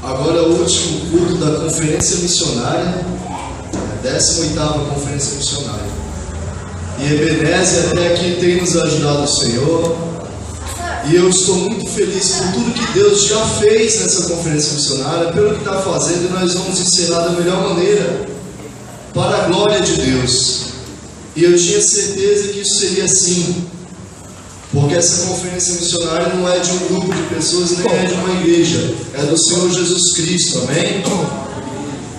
Agora é o último culto da conferência missionária, a 18ª conferência missionária. E Ebenezer até aqui tem nos ajudado o Senhor. E eu estou muito feliz por tudo que Deus já fez nessa conferência missionária, pelo que está fazendo, e nós vamos encerrar da melhor maneira, para a glória de Deus. E eu tinha certeza que isso seria assim, porque essa conferência missionária não é de um grupo de pessoas, nem é de uma igreja, é do Senhor Jesus Cristo, amém?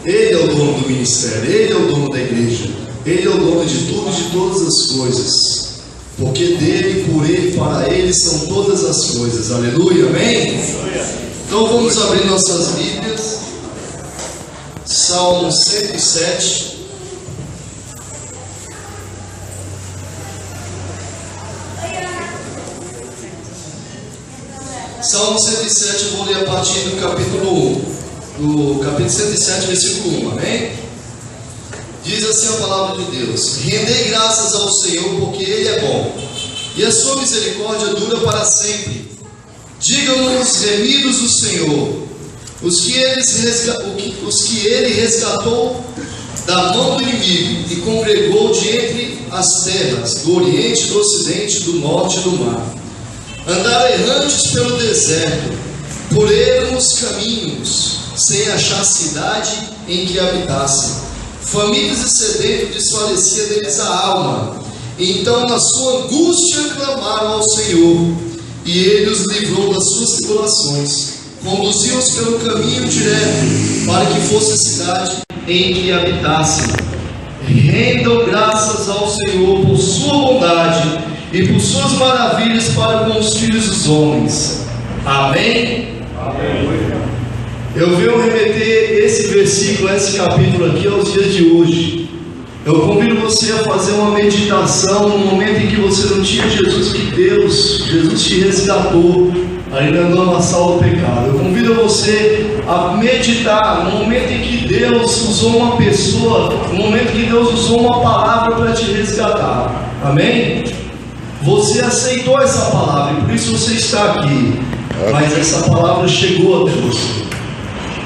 Ele é o dono do ministério, Ele é o dono da igreja, Ele é o dono de tudo e de todas as coisas, porque dele, por Ele, para Ele são todas as coisas, aleluia, amém? Então vamos abrir nossas Bíblias, Salmo 107. Salmo 107, eu vou ler a partir do capítulo 1, do capítulo 107, versículo 1, amém? Diz assim a palavra de Deus: rendei graças ao Senhor, porque Ele é bom, e a sua misericórdia dura para sempre. Digam os remidos do Senhor, os que Ele resgatou da mão do inimigo, e congregou de entre as terras, do oriente, do ocidente, do norte e do mar. Andaram errantes pelo deserto, por ermos caminhos, sem achar cidade em que habitassem. Famintos e sedentos desfalecia deles a alma. Então na sua angústia clamaram ao Senhor, e Ele os livrou das suas tribulações. Conduziu-os pelo caminho direto, para que fosse a cidade em que habitassem. Rendam graças ao Senhor por sua bondade e por suas maravilhas para com os filhos dos homens. Amém? Amém. Eu venho remeter esse versículo, esse capítulo aqui aos dias de hoje. Eu convido você a fazer uma meditação no momento em que você não tinha Jesus, que Jesus te resgatou ali na lamaçal do pecado. Eu convido você a meditar no momento em que Deus usou uma pessoa, no momento que Deus usou uma palavra para te resgatar. Amém? Você aceitou essa palavra e por isso você está aqui. Mas essa palavra chegou até você.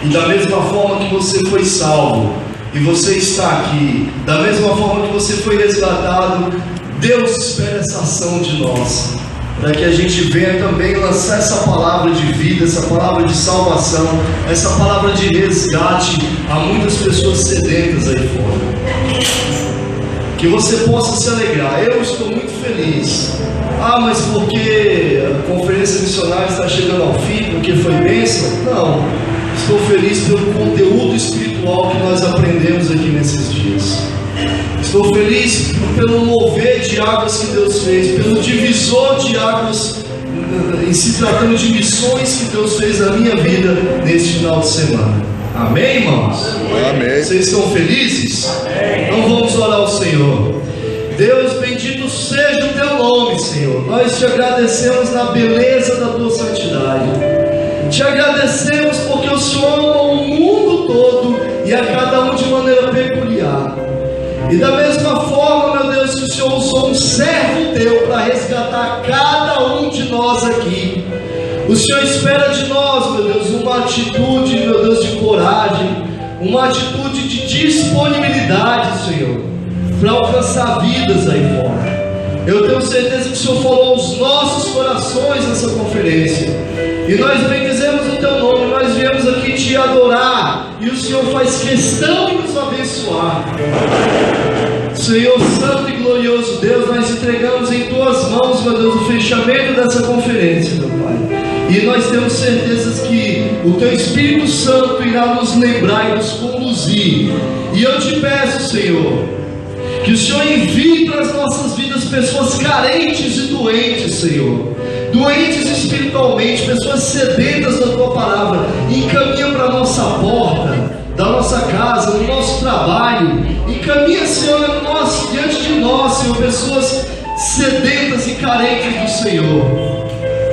E da mesma forma que você foi salvo e você está aqui, da mesma forma que você foi resgatado, Deus espera essa ação de nós, para que a gente venha também lançar essa palavra de vida, essa palavra de salvação, essa palavra de resgate a muitas pessoas sedentas aí fora. Que você possa se alegrar. Eu estou muito feliz. Mas porque a conferência missionária está chegando ao fim, porque foi bênção? Não. Estou feliz pelo conteúdo espiritual que nós aprendemos aqui nesses dias. Estou feliz pelo mover de águas que Deus fez, pelo divisor de águas, em se tratando de missões que Deus fez na minha vida neste final de semana. Amém, irmãos? Amém. Vocês estão felizes? Amém. Então vamos orar ao Senhor. Deus, bendito seja o teu nome, Senhor. Nós te agradecemos na beleza da tua santidade. Te agradecemos porque o Senhor ama o mundo todo e a cada um de maneira peculiar. E da mesma forma, meu Deus, que o Senhor usou um servo teu para resgatar cada um de nós aqui. O Senhor espera de nós, meu Deus, uma atitude, meu Deus, de coragem, uma atitude de disponibilidade, Senhor, para alcançar vidas aí fora. Eu tenho certeza que o Senhor falou aos nossos corações nessa conferência, e nós bendizemos o teu nome. Nós viemos aqui te adorar, e o Senhor faz questão de nos abençoar. Senhor santo e glorioso Deus, nós entregamos em tuas mãos, meu Deus, o fechamento dessa conferência, meu Pai. E nós temos certeza que o teu Espírito Santo irá nos lembrar e nos conduzir. E eu te peço, Senhor, que o Senhor envie para as nossas vidas pessoas carentes e doentes, Senhor, doentes espiritualmente, pessoas sedentas da tua palavra. Encaminha para a nossa porta da nossa casa, no nosso trabalho. Encaminha, Senhor, diante de nós, Senhor, pessoas sedentas e carentes do Senhor.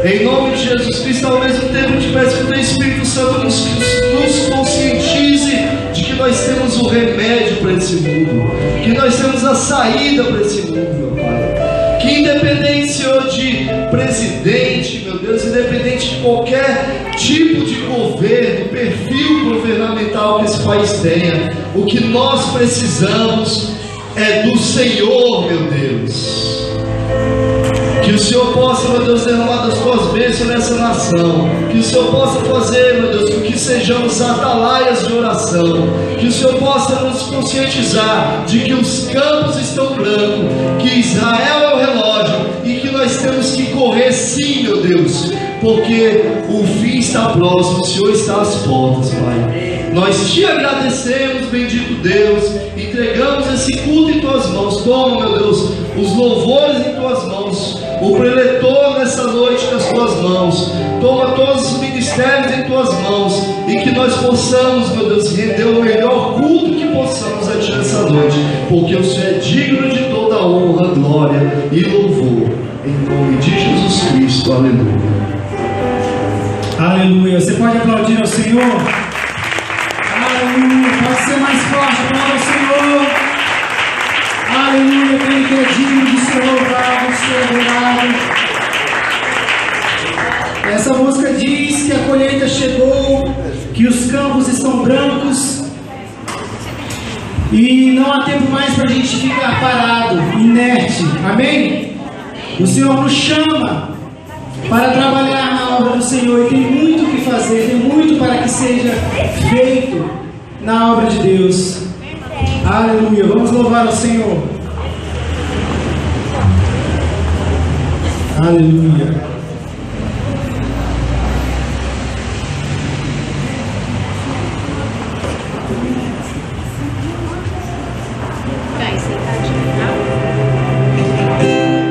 Em nome de Jesus Cristo, ao mesmo tempo te peço que o teu Espírito Santo nos conscientize de que nós temos o remédio para esse mundo, que nós temos a saída para esse mundo, meu Pai. Que independente, Senhor, de presidente, meu Deus, independente de qualquer tipo de governo, perfil natural que esse país tenha. O que nós precisamos é do Senhor, meu Deus. Que o Senhor possa, meu Deus, derramar das tuas bênçãos nessa nação. Que o Senhor possa fazer, meu Deus, com que sejamos atalaias de oração. Que o Senhor possa nos conscientizar de que os campos estão brancos, que Israel é o relógio e que nós temos que correr sim, meu Deus, porque o fim está próximo, o Senhor está às portas, Pai. Nós te agradecemos, bendito Deus, entregamos esse culto em tuas mãos. Toma, meu Deus, os louvores em tuas mãos, o preletor nessa noite nas tuas mãos. Toma todos os ministérios em tuas mãos e que nós possamos, meu Deus, render o melhor culto que possamos a ti nessa noite, porque o Senhor é digno de toda honra, glória e louvor, em nome de Jesus Cristo. Aleluia. Aleluia. Você pode aplaudir ao Senhor? Aleluia. Pode ser mais forte. Aplauda ao Senhor. Aleluia. Ele que é digno de ser louvado, de ser adorado. Essa música diz que a colheita chegou, que os campos estão brancos e não há tempo mais para a gente ficar parado, inerte. Amém? O Senhor nos chama para trabalhar na obra do Senhor, e tem muito o que fazer, tem muito para que seja feito na obra de Deus. Aleluia. Vamos louvar ao Senhor. Aleluia. Vai, sentadinho, tá? Prepara o caminho.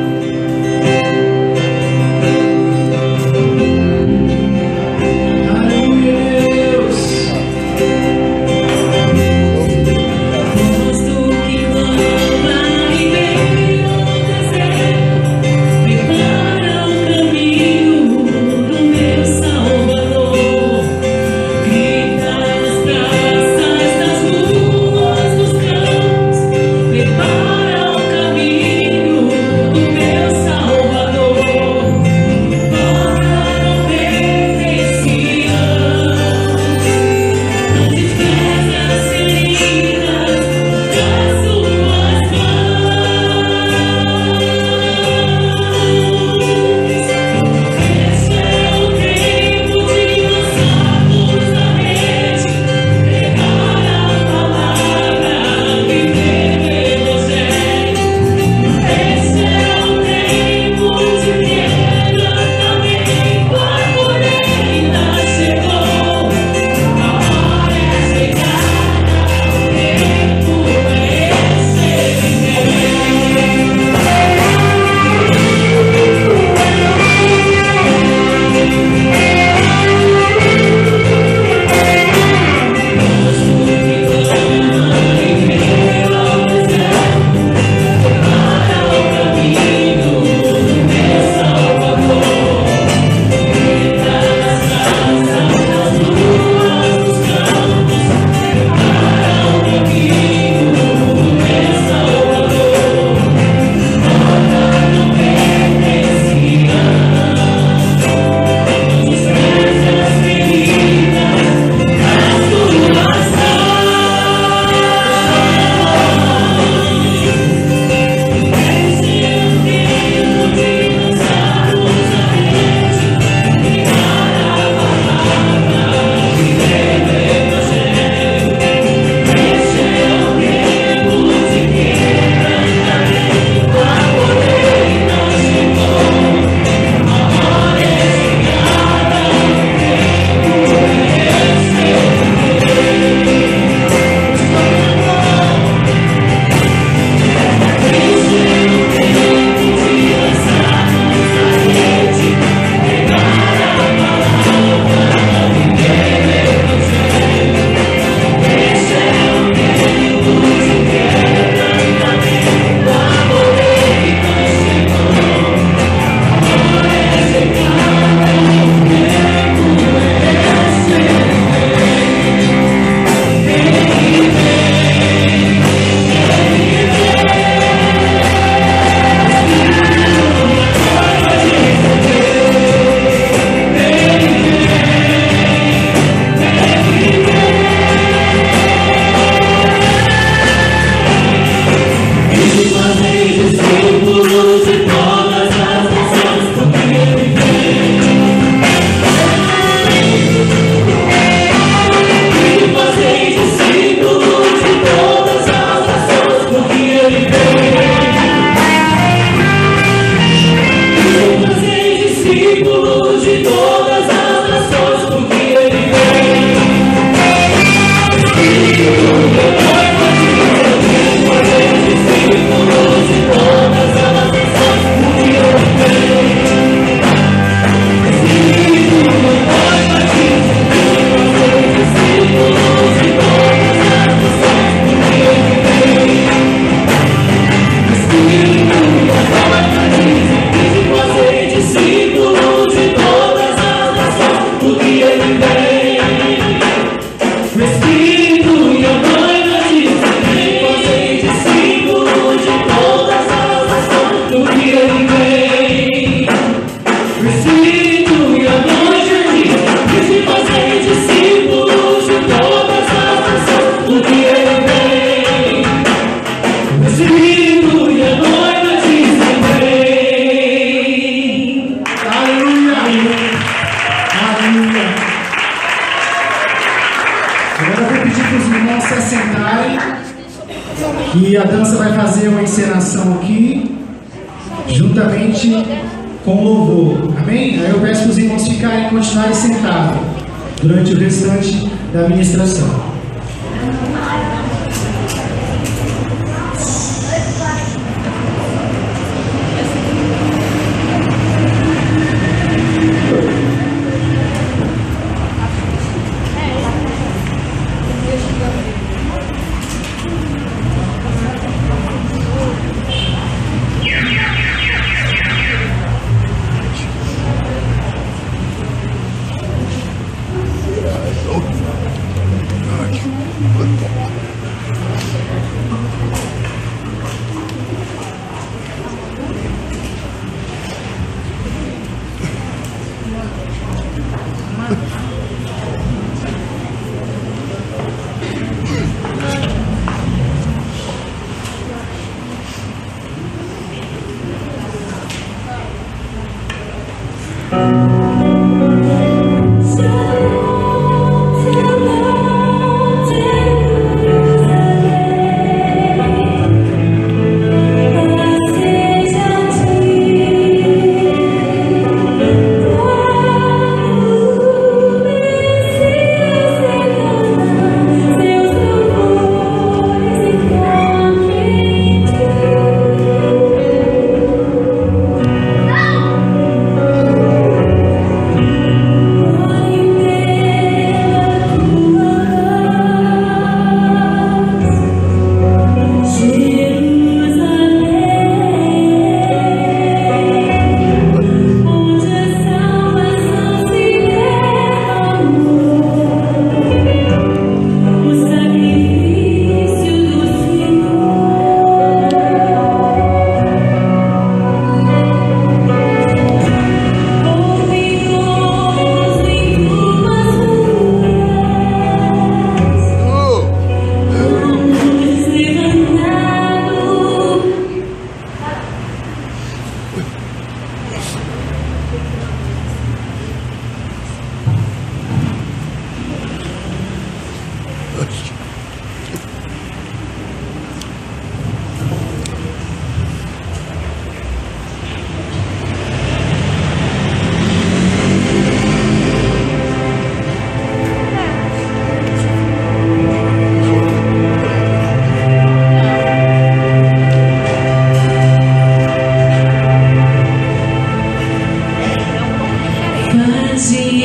se assentarem, que a dança vai fazer uma encenação aqui, juntamente com o louvor. Amém? Aí eu peço para os irmãos continuarem sentados durante o restante da ministração.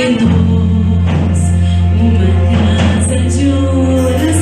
Fazendo uma casa de oração.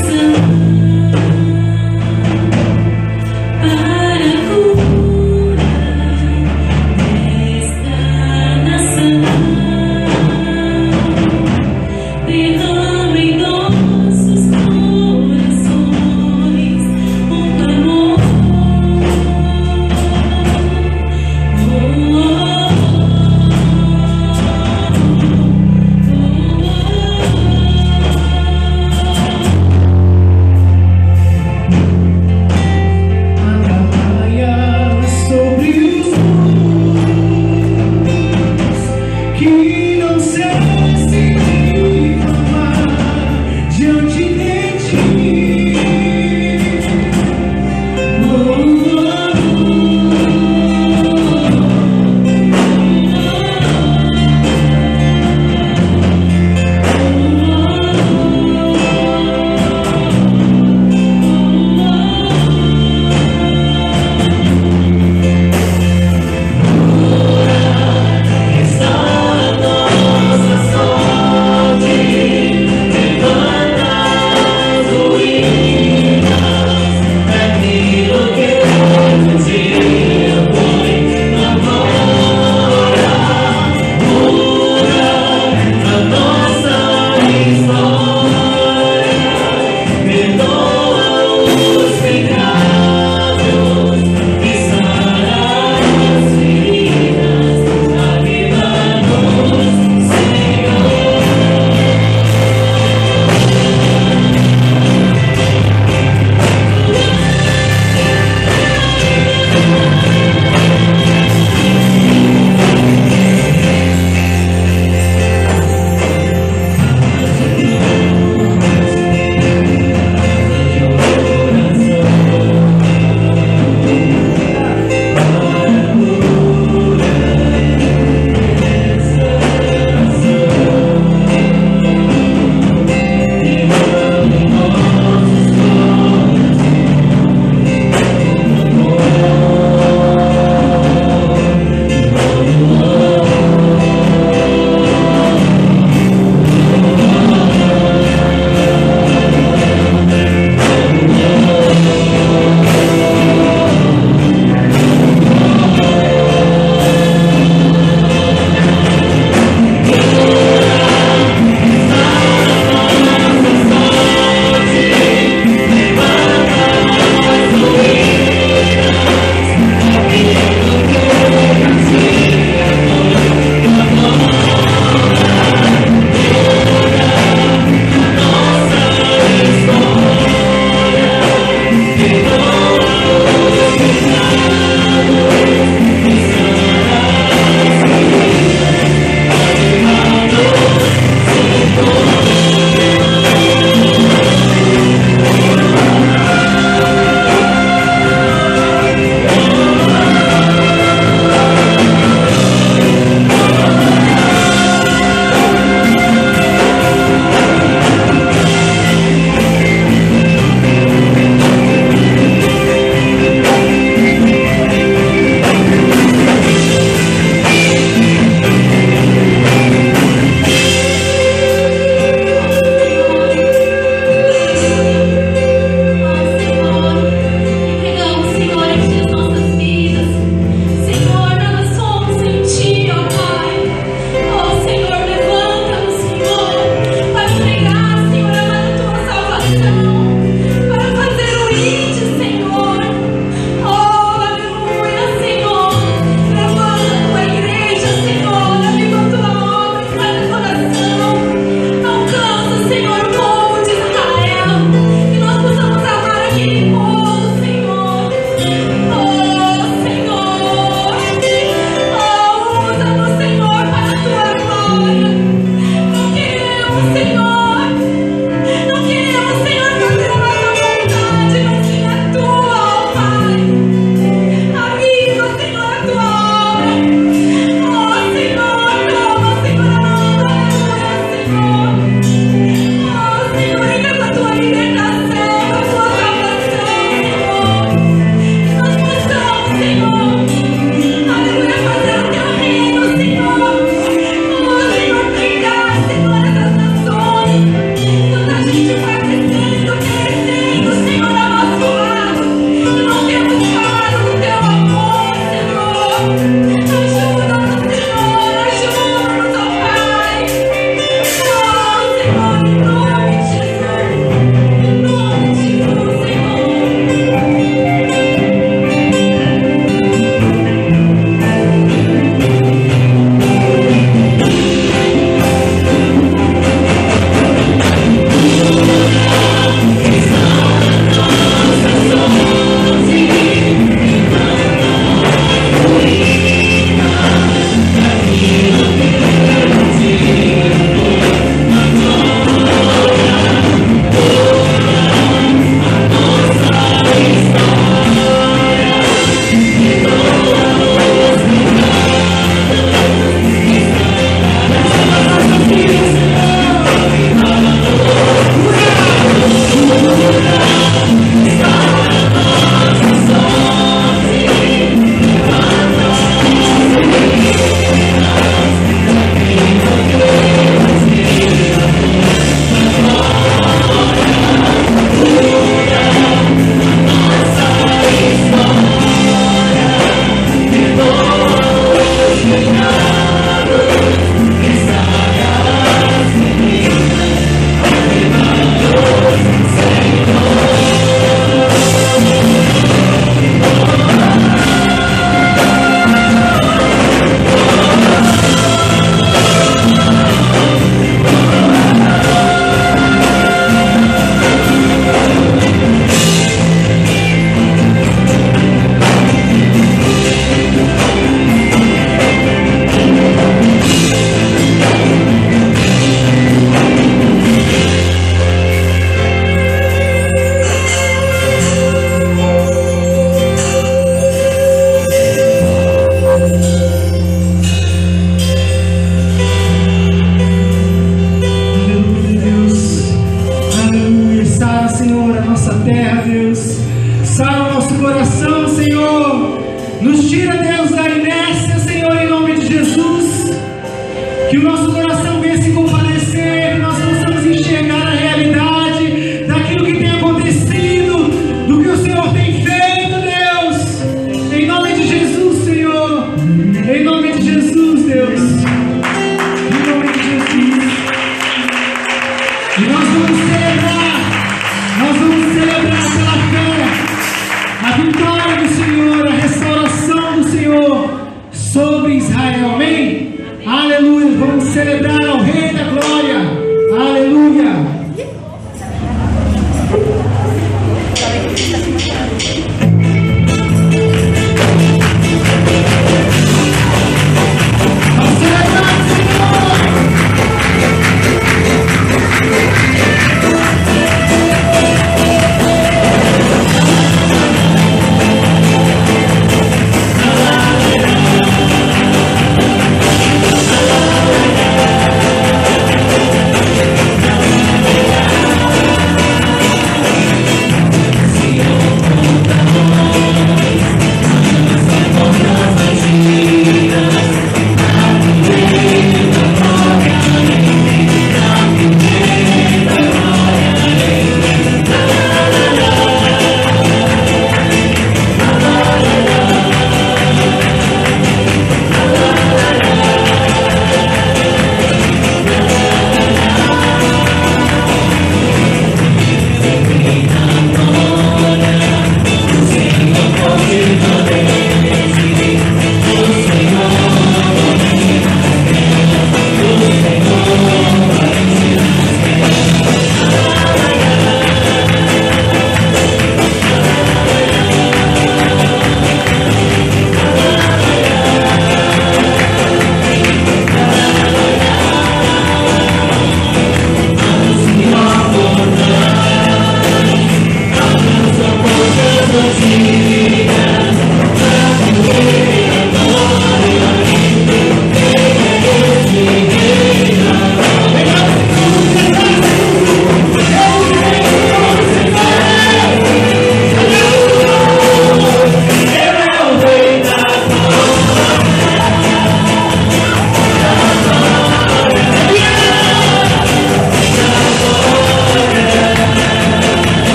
terra, Deus. Sara o nosso coração, Senhor. Nos tira, Deus, da inércia, Senhor, em nome de Jesus. Que o nosso coração venha se compadecer, que nós possamos enxergar a realidade daquilo que tem acontecido, do que o Senhor tem feito, Deus. Em nome de Jesus, Senhor. Em nome de Jesus, Deus. Em nome de Jesus. E nós vamos celebrar pela fé a vitória do Senhor, a restauração do Senhor sobre Israel. Amém? Aleluia. Vamos celebrar ao Rei da Glória. Aleluia.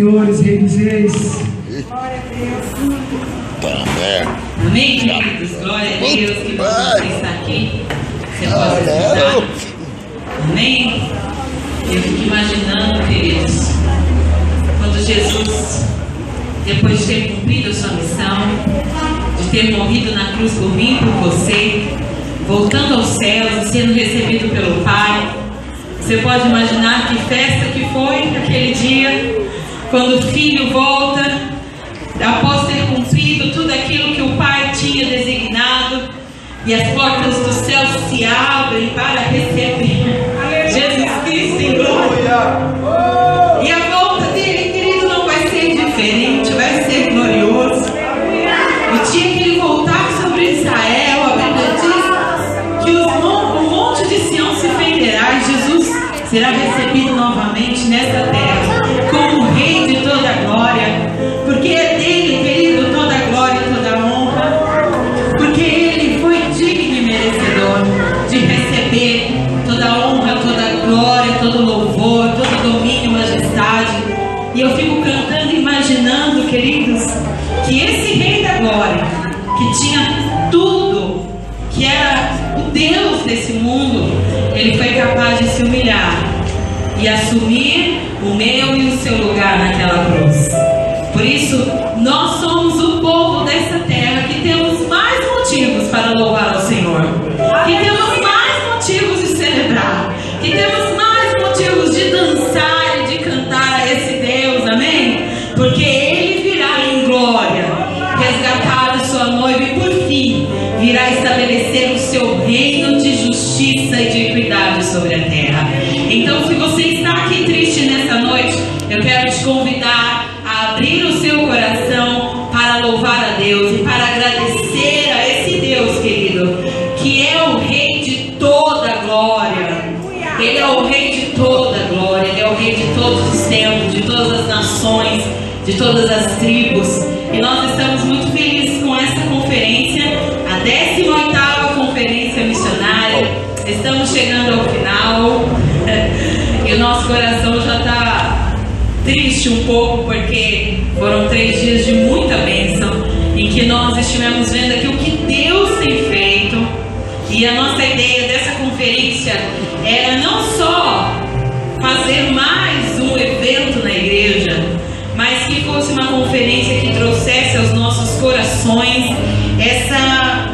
senhores, Rei dos reis. Amém, queridos? Glória a Deus, que bom você está aqui. Você pode escutar. Amém? Eu fico imaginando, queridos, quando Jesus, depois de ter cumprido a sua missão, de ter morrido na cruz por mim e por você, voltando aos céus e sendo recebido pelo Pai, você pode imaginar que festa que foi aquele dia, quando o filho volta, após ter cumprido tudo aquilo que o Pai tinha designado, e as portas do céu se abrem para receber Jesus Cristo em glória. E a volta dele, querido, não vai ser diferente, vai ser glorioso. O dia que ele voltar sobre Israel, a Bíblia diz que o monte de Sião se fenderá e Jesus será recebido novamente nesta terra como Rei de toda a glória, porque é dele, querido, toda a glória e toda a honra, porque ele foi digno e merecedor de receber toda a honra, toda a glória, todo louvor, todo domínio e majestade. E eu fico cantando e imaginando, queridos, que esse Rei da glória, que tinha tudo, que era o Deus desse mundo, ele foi capaz de se humilhar e assumir o meu e o seu lugar naquela cruz. Por isso, nós somos o povo dessa terra que temos mais motivos para louvar ao Senhor, que temos mais motivos de celebrar, que temos mais motivos de dançar e de cantar a esse Deus, amém? Porque Ele virá em glória, resgatar a sua noiva e por fim virá estabelecer o seu reino de justiça e de equidade sobre a terra. Então, se você está aqui triste nessa noite, eu quero te convidar a abrir o seu coração para louvar a Deus e para agradecer a esse Deus, querido, que é o Rei de toda a glória. Ele é o Rei de toda a glória, Ele é o Rei de todos os tempos, de todas as nações, de todas as tribos. E nós estamos muito felizes com essa conferência, a 18ª Conferência Missionária. Estamos chegando ao final e o nosso coração já está triste um pouco, porque foram 3 dias de muita bênção, em que nós estivemos vendo aqui o que Deus tem feito. E a nossa ideia dessa conferência era não só fazer mais um evento na igreja, mas que fosse uma conferência que trouxesse aos nossos corações essa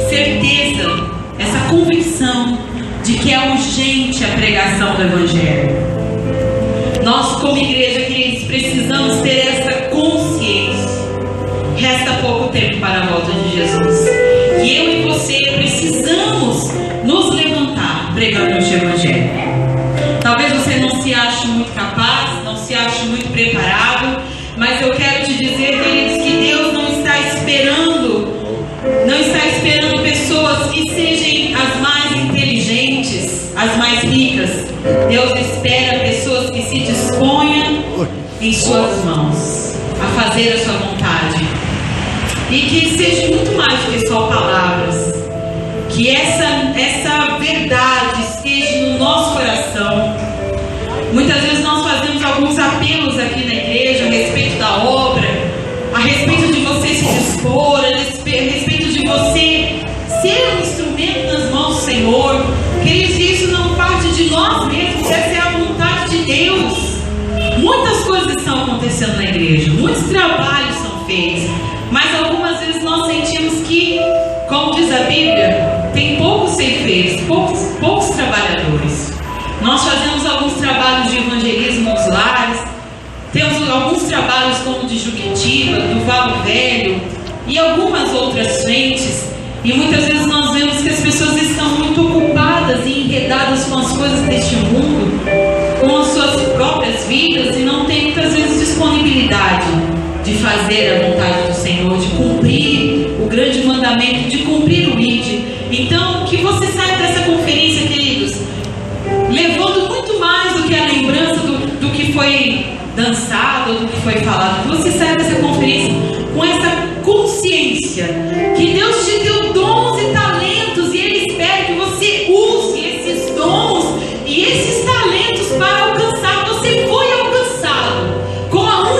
certeza, essa convicção de que é urgente a pregação do Evangelho. Nós, como igreja, queridos, precisamos ter essa consciência. Resta pouco tempo para a volta de Jesus, e eu e você precisamos nos levantar pregando o Evangelho. Talvez você não se ache muito capaz, não se ache muito preparado, mas eu quero te dizer, queridos, que Deus não está esperando pessoas que sejam as mais inteligentes, as mais ricas. Deus espera pessoas que se disponham em suas mãos a fazer a sua vontade, e que seja muito mais do que só palavras, que essa verdade esteja no nosso coração. Muitas vezes nós fazemos alguns apelos aqui na igreja a respeito da obra, a respeito de você se dispor, a respeito de você ser um instrumento nas mãos do Senhor. Queridos, isso não parte de nós mesmos, essa é a vontade de Deus. Muitas coisas estão acontecendo na igreja, muitos trabalhos são feitos, mas algumas vezes nós sentimos que, como diz a Bíblia, tem poucos ceifeiros, poucos trabalhadores. Nós fazemos alguns trabalhos de evangelismo nos lares, temos alguns trabalhos como de Juquitiba, do Valo Velho e algumas outras frentes, e muitas vezes nós vemos que as pessoas estão muito ocupadas e enredadas com as coisas deste mundo, com as suas próprias vidas, e não tem muitas vezes disponibilidade de fazer a vontade do Senhor, de cumprir o grande mandamento, de cumprir o ID. Então, que você saia dessa conferência, queridos, levando muito mais do que a lembrança do que foi dançado, do que foi falado. Que você saia dessa conferência com essa consciência que Deus te deu dons e talentos, e Ele espera que você use esses dons e esses talentos para alcançar. Você foi alcançado com a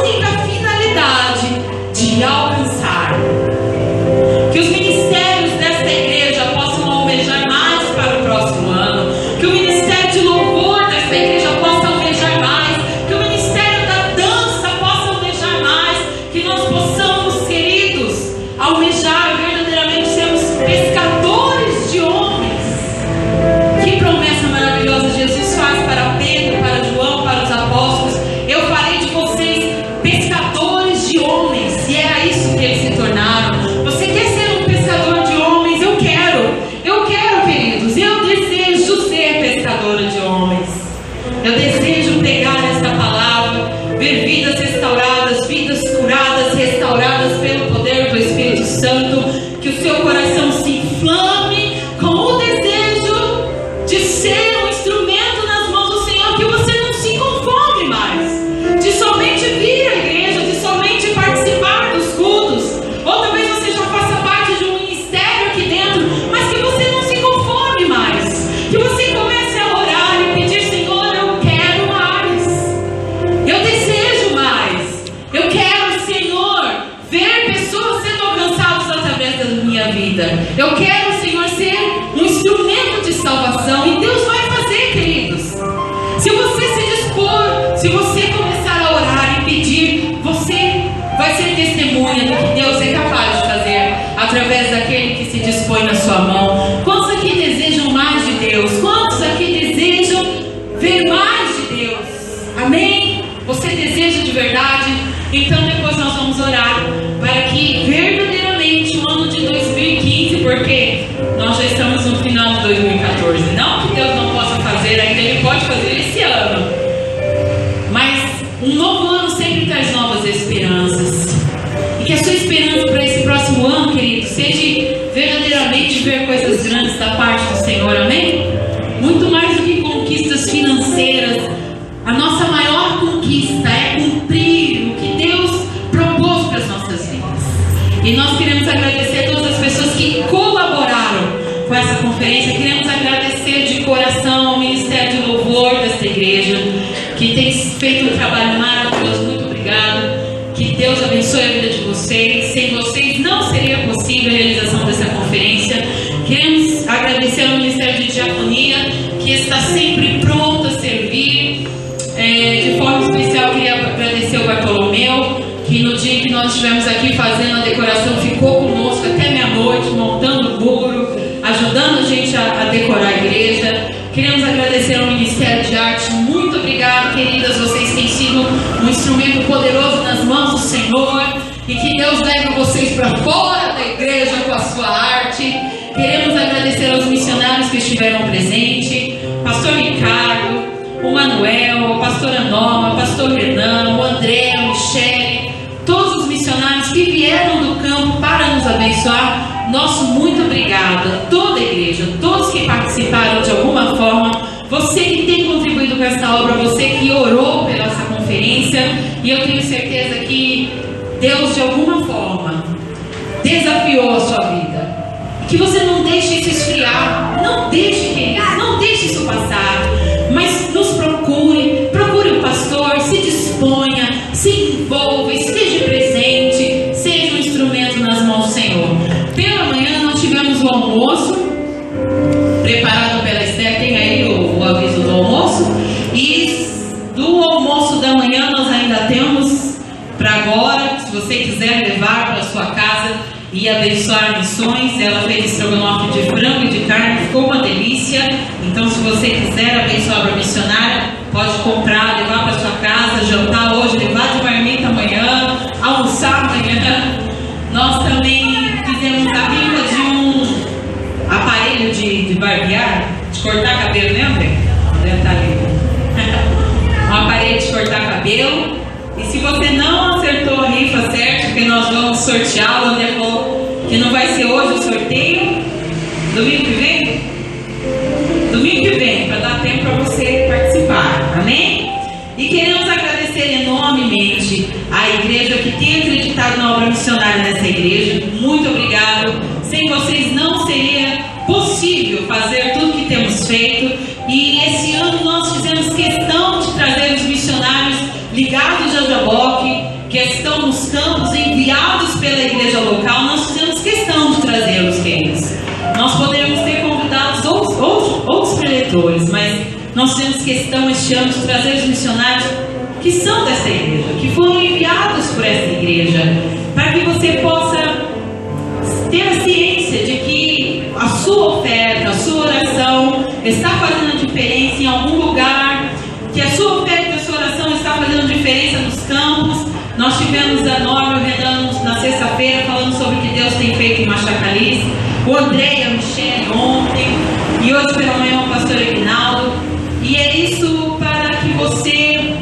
vida. Eu quero, Senhor, ser um instrumento de salvação. E Deus vai fazer, queridos. Se você se dispor, se você começar a orar e pedir, você vai ser testemunha do que Deus é capaz de fazer através daquele que se dispõe na sua mão. Quantos aqui desejam mais de Deus? Quantos aqui desejam ver mais de Deus? Amém? Você deseja de verdade? Então depois nós vamos orar para que verdadeiramente o ano de 2015, porque nós já estamos no final de 2014, não que Deus não possa fazer, ainda Ele pode fazer esse ano, mas um novo ano sempre traz novas esperanças. E que a sua esperança para esse próximo ano, querido, seja verdadeiramente ver coisas grandes da parte do Senhor, amém? Muito mais do que conquistas financeiras. A nossa maior conquista é cumprir o que Deus propôs para as nossas vidas. E nós queremos agradecer a todas as pessoas que colaboraram com essa conferência. Queremos agradecer de coração ao Ministério de Louvor desta igreja, que tem feito um trabalho maravilhoso. Muito obrigado. Que Deus abençoe a vida de vocês. Sem vocês não seria possível a realização dessa conferência. Queremos agradecer ao Ministério de Diaconia, que está sempre pronto a servir. De forma especial, queria agradecer ao Bartolomeu, que no dia que nós estivemos aqui fazendo a decoração, ficou conosco até meia-noite, montando o muro, ajudando a gente a decorar a igreja. Queremos agradecer ao Ministério de Arte. Muito obrigado, queridas. Vocês têm sido um instrumento poderoso nas mãos do Senhor. E que Deus leve vocês para fora da igreja com a sua arte. Queremos agradecer aos missionários que estiveram presentes. Pastor Ricardo, o Manuel, a pastora Norma, o pastor Renan, o André, o Michele, todos os missionários que vieram do campo para nos abençoar. Nosso muito obrigado a toda a igreja, todos que participaram de alguma forma, você que tem contribuído com essa obra, você que orou pela essa conferência, e eu tenho certeza que Deus de alguma forma desafiou a sua vida. Que você não deixe isso esfriar, não deixe, queridos, não deixe isso passar, mas nos procure o pastor, se disponha, se envolva, esteja presente, seja um instrumento nas mãos do Senhor. Pela manhã nós tivemos o almoço preparado pela Esther. Tem aí o aviso do almoço. E do almoço da manhã nós ainda temos para agora. Se você quiser levar para a sua casa e abençoar missões, ela fez estrogonofe de frango e de carne, ficou uma delícia. Então, se você quiser abençoar a missionária, pode comprar, levar para sua casa, jantar hoje, levar de marmita amanhã, almoçar amanhã. Nós também fizemos a rifa de um aparelho de barbear, de cortar cabelo, lembra? Deve estar ali. Um aparelho de cortar cabelo. E se você não acertou a rifa certa, porque nós vamos sorteá-la, que não vai ser hoje o sorteio, domingo que vem? Domingo que vem, para dar tempo para você participar, amém? E queremos agradecer enormemente à igreja que tem acreditado na obra missionária nessa igreja. Muito obrigado. Sem vocês não seria possível fazer tudo que temos feito. E esse ano nós fizemos questão de trazer os missionários ligados a Jaboque, que estão nos campos enviados pela igreja local. Nós fizemos questão de trazê-los, queridos. Nós poderíamos ter convidado outros preletores, mas nós fizemos questão este ano de trazer os missionários que são dessa igreja, que foram enviados por essa igreja, para que você possa ter a ciência de que a sua oferta, a sua oração está fazendo a diferença em algum lugar, que a sua oferta e a sua oração está fazendo diferença nos campos. Nós tivemos a Norma e o Renan na sexta-feira falando sobre o que Deus tem feito em Machacalice, o André e a Michele ontem, e hoje pela manhã o pastor Aguinaldo. E é isso para que você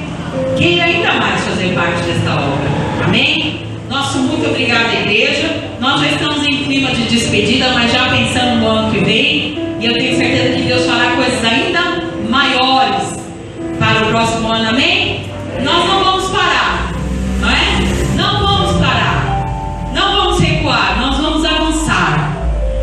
queira ainda mais fazer parte desta obra, amém? Nosso muito obrigado à igreja. Nós já estamos em clima de despedida, mas já pensando no ano que vem, e eu tenho certeza que Deus fará coisas ainda maiores para o próximo ano, amém? Nós não vamos parar, não é? Não vamos parar, não vamos recuar, nós vamos avançar.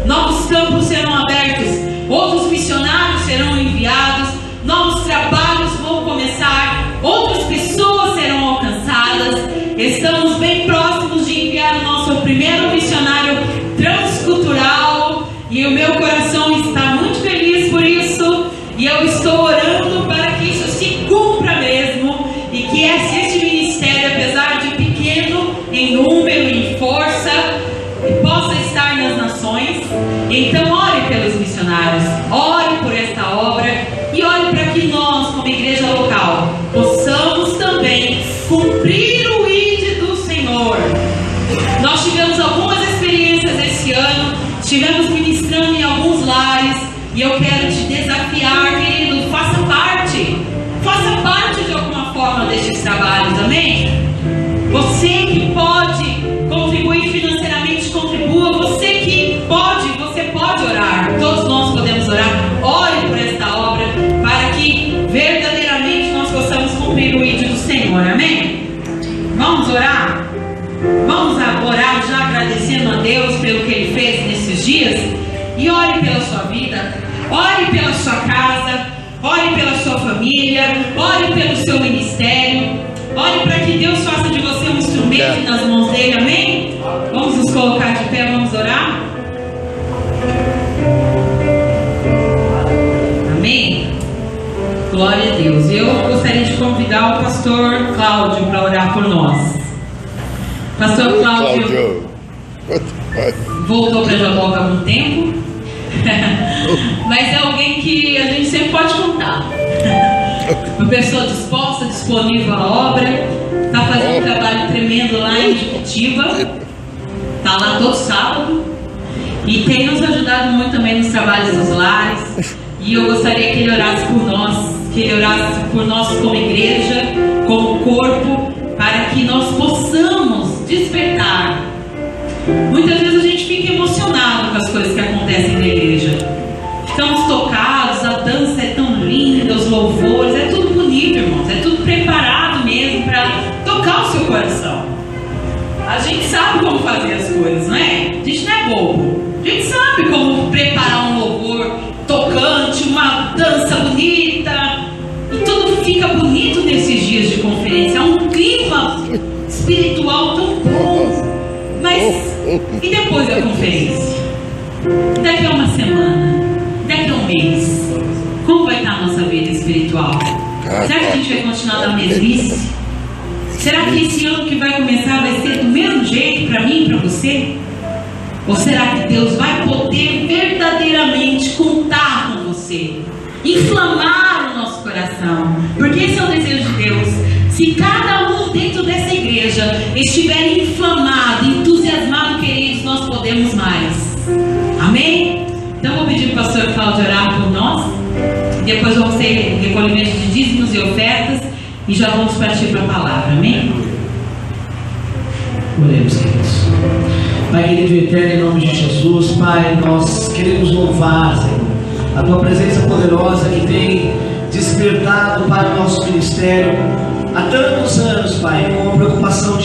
Novos campos serão abertos, outros missionários serão enviados, novos trabalhos vão começar, outras pessoas serão alcançadas. Estamos bem próximos de enviar o nosso primeiro missionário transcultural Você que pode contribuir financeiramente, contribua. Você que pode, você pode orar. Todos nós podemos orar. Ore por esta obra, para que verdadeiramente nós possamos cumprir o ídolo do Senhor. Amém? Vamos orar? Vamos orar já agradecendo a Deus pelo que Ele fez nesses dias. E ore pela sua vida, ore pela sua casa, ore pela sua família, ore pelo seu ministério. Ore para que Deus faça de você um instrumento nas mãos dele. Amém? Vamos nos colocar de pé, vamos orar? Amém? Glória a Deus. Eu gostaria de convidar o pastor Cláudio para orar por nós. Pastor Cláudio voltou para Jaboca há algum tempo, mas é alguém que a gente sempre pode contar. Uma pessoa disposta, disponível à obra, está fazendo um trabalho tremendo lá em Curitiba, está lá todo sábado e tem nos ajudado muito também nos trabalhos dos lares. E eu gostaria que ele orasse por nós, que ele orasse por nós como igreja, como corpo, para que nós possamos despertar. Muitas vezes a gente fica emocionado com as coisas que acontecem na igreja. Ficamos tocados, a dança é tão linda, os louvores, é tudo bonito, irmãos, é tudo preparado mesmo para tocar o seu coração. A gente sabe como fazer as coisas, não é? A gente não é bobo. A gente sabe como preparar um louvor tocante, uma dança bonita, e tudo fica bonito nesses dias de conferência. Há um clima espiritual tão bom. Mas e depois da conferência? Daqui a uma semana? Daqui a um mês? Como vai estar a nossa vida espiritual? Será que a gente vai continuar na mesmice? Será que esse ano que vai começar vai ser do mesmo jeito para mim e para você? Ou será que Deus vai poder verdadeiramente contar com você? Inflamar o nosso coração? Porque esse é o desejo de Deus. Se cada um dentro dessa igreja estiver inflamado, entusiasmado, queridos, nós podemos mais. Amém? Então vou pedir para o pastor Cláudio orar por nós. Depois vamos ter recolhimento de dízimos e ofertas. E já vamos partir para a palavra. Amém? Oremos, queridos. Pai querido e eterno, em nome de Jesus, Pai, nós queremos louvar, Senhor, a Tua presença poderosa que tem despertado para o nosso ministério há tantos anos, Pai, com a preocupação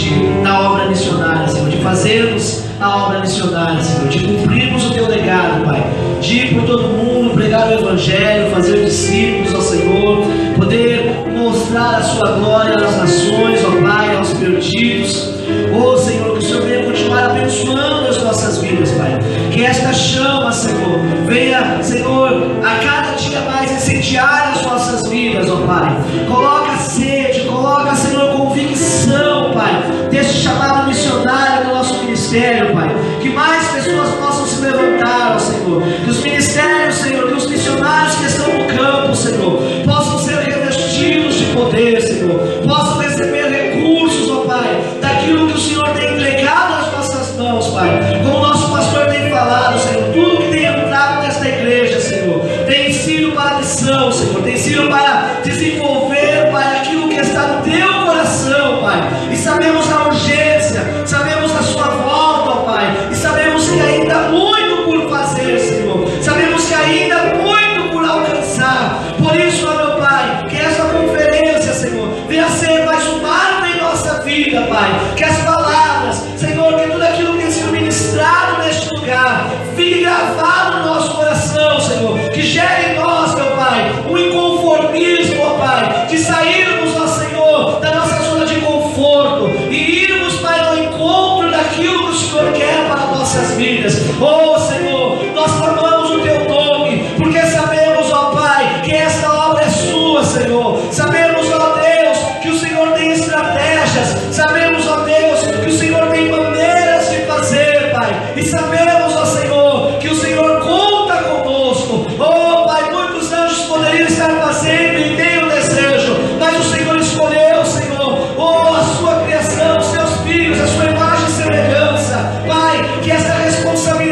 da obra missionária, Senhor, de fazermos a obra missionária, Senhor, de cumprirmos o Teu legado, Pai, de ir por todo mundo, pregar o Evangelho, fazer discípulos ao Senhor, poder mostrar a Sua glória às nações, ó Pai, aos perdidos. Ó Senhor, que o Senhor venha continuar abençoando as nossas vidas, Pai. Que esta chama, Senhor, venha, Senhor, a cada dia mais incendiar as nossas vidas, ó Pai. Coloca sede, coloca, Senhor, convicção, Pai, deste chamado missionário do nosso ministério, Pai. Que mais pessoas possam se levantar, ó Senhor. Que os ministérios, Senhor, que os missionários que estão no campo, Senhor, possam ser revestidos de poder, Senhor. Possam receber recursos, ó Pai, daquilo que o Senhor tem entregado às nossas mãos, Pai. Como o nosso pastor tem falado, Senhor, tudo que tem entrado nesta igreja, Senhor, tem sido para a missão, Senhor, tem sido para desenvolver, Pai, aquilo que está no Teu coração, Pai. E sabemos da urgência, sabemos da Sua volta, ó Pai, e sabemos que ainda há muito por fazer, Senhor. Sabemos que ainda há muito por alcançar. Por isso, ó meu Pai, que esta conferência, Senhor, venha a ser mais um marco em nossa vida, Pai. Que as palavras, Senhor, que tudo aquilo que tem sido ministrado neste lugar fique gravado no nosso coração, Senhor. Que gere em nós, meu Pai, um inconformismo, ó Pai, de sairmos, ó Senhor, da nossa zona de conforto e irmos, Pai, ao encontro daquilo que o Senhor quer para nossas vidas. Oh Senhor, nós clamamos o Teu nome, porque sabemos, ó Pai, que esta obra é Sua, Senhor. Sabemos, ó Deus, que o Senhor tem estratégias. Sabemos, ó Deus, que o Senhor tem maneiras de fazer, Pai. E sabemos, ó Senhor, que o Senhor conta conosco. Oh Pai, muitos anjos poderiam estar fazendo e têm o desejo, mas o Senhor escolheu, Senhor, oh, a Sua criação, os Seus filhos, a Sua imagem e semelhança. Pai, que essa responsabilidade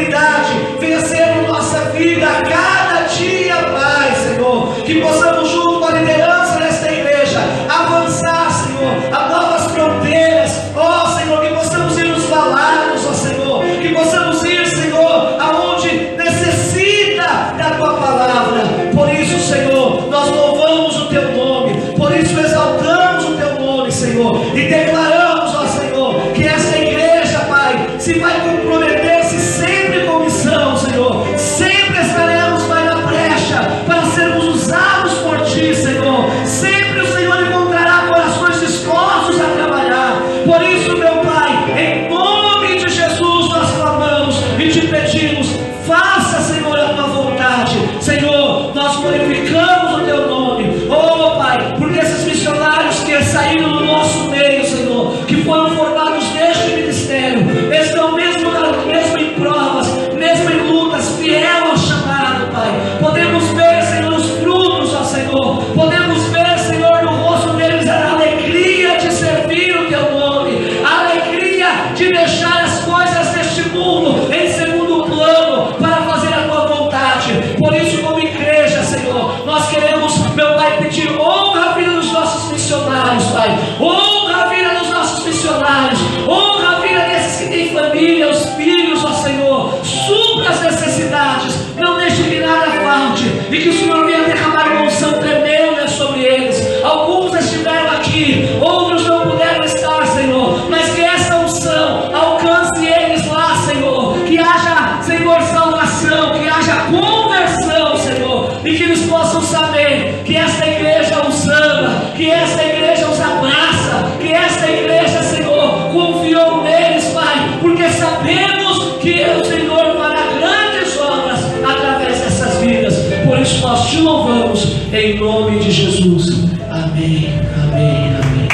que o Senhor venha derramar uma unção tremenda sobre eles. Alguns estiveram aqui, outros não puderam estar, Senhor, mas que essa unção alcance eles lá, Senhor. Que haja, Senhor, salvação, que haja conversão, Senhor, e que eles possam saber que esta igreja os ama, que esta igreja os abraça, que esta igreja, Senhor, confiou neles, Pai, porque sabemos que o Senhor fará grandes obras através dessas vidas. Por isso nós te louvamos em nome de Jesus. Amém, amém, amém.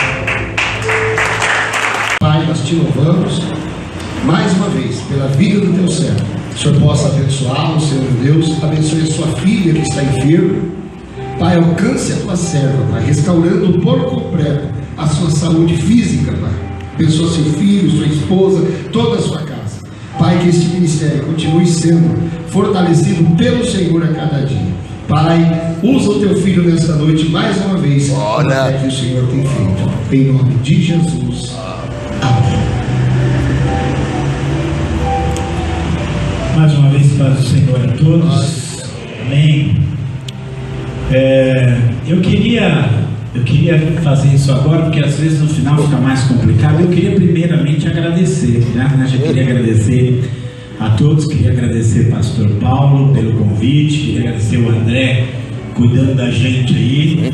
Pai, nós te louvamos mais uma vez pela vida do teu servo. O Senhor possa abençoá-lo, Senhor Deus. Abençoe a sua filha que está enferma. Pai, alcance a tua serva, Pai, restaurando por completo a sua saúde física, Pai. Abençoa seu filho, sua esposa, toda a sua casa. Pai, que este ministério continue sendo fortalecido pelo Senhor a cada dia. Pai, usa o teu filho nesta noite mais uma vez, para que o Senhor tem feito. Em nome de Jesus. Amém. Mais uma vez, paz do Senhor a todos. Amém. Eu queria fazer isso agora, porque às vezes no final fica mais complicado. Eu queria primeiramente agradecer, né? Eu já queria agradecer a todos, queria agradecer ao pastor Paulo pelo convite, queria agradecer o André cuidando da gente aí.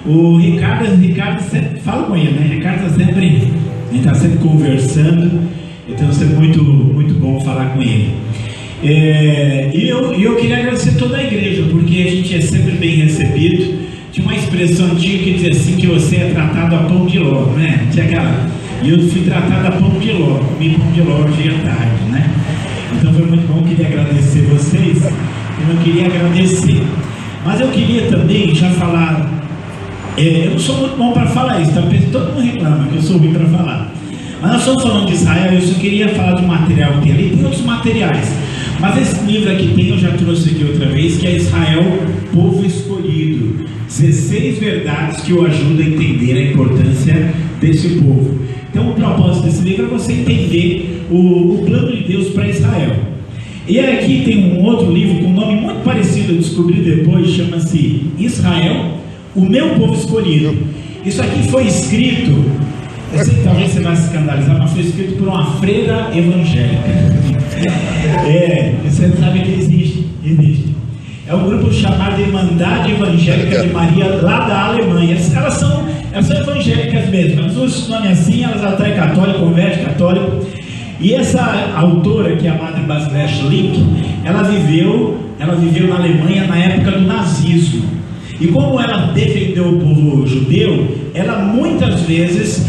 O Ricardo sempre, fala com ele, né? Ricardo a gente está sempre conversando, então é muito, muito bom falar com ele. E eu queria agradecer toda a igreja, porque a gente é sempre bem recebido. Tinha uma expressão antiga que dizia assim, que você é tratado a pão de ló, né? Tinha aquela, e eu fui tratado a pão de ló, comi pão de ló hoje à tarde, né? Então foi muito bom, queria agradecer vocês. Eu não queria agradecer, mas eu queria também já falar. Eu não sou muito bom para falar isso, tá? Todo mundo reclama que eu sou ruim para falar. Mas nós estamos falando de Israel, eu só queria falar do material que tem ali, tem outros materiais. Mas esse livro aqui tem, eu já trouxe aqui outra vez, que é Israel, Povo Escolhido. 16 verdades que o ajudam a entender a importância desse povo. Então o propósito desse livro é você entender o plano de Deus para Israel. E aqui tem um outro livro com um nome muito parecido, eu descobri depois, chama-se Israel, o meu povo escolhido. Isso aqui foi escrito, eu sei que talvez você vai se escandalizar, mas foi escrito por uma freira evangélica. Você sabe que existe. É um grupo chamado Irmandade Evangélica de Maria, lá da Alemanha. Elas são evangélicas mesmo, elas usam esse nome assim, elas atraem católico, converte católico. E essa autora, que é a Madre Basileia Schlick, ela viveu na Alemanha na época do nazismo. E como ela defendeu o povo judeu, ela muitas vezes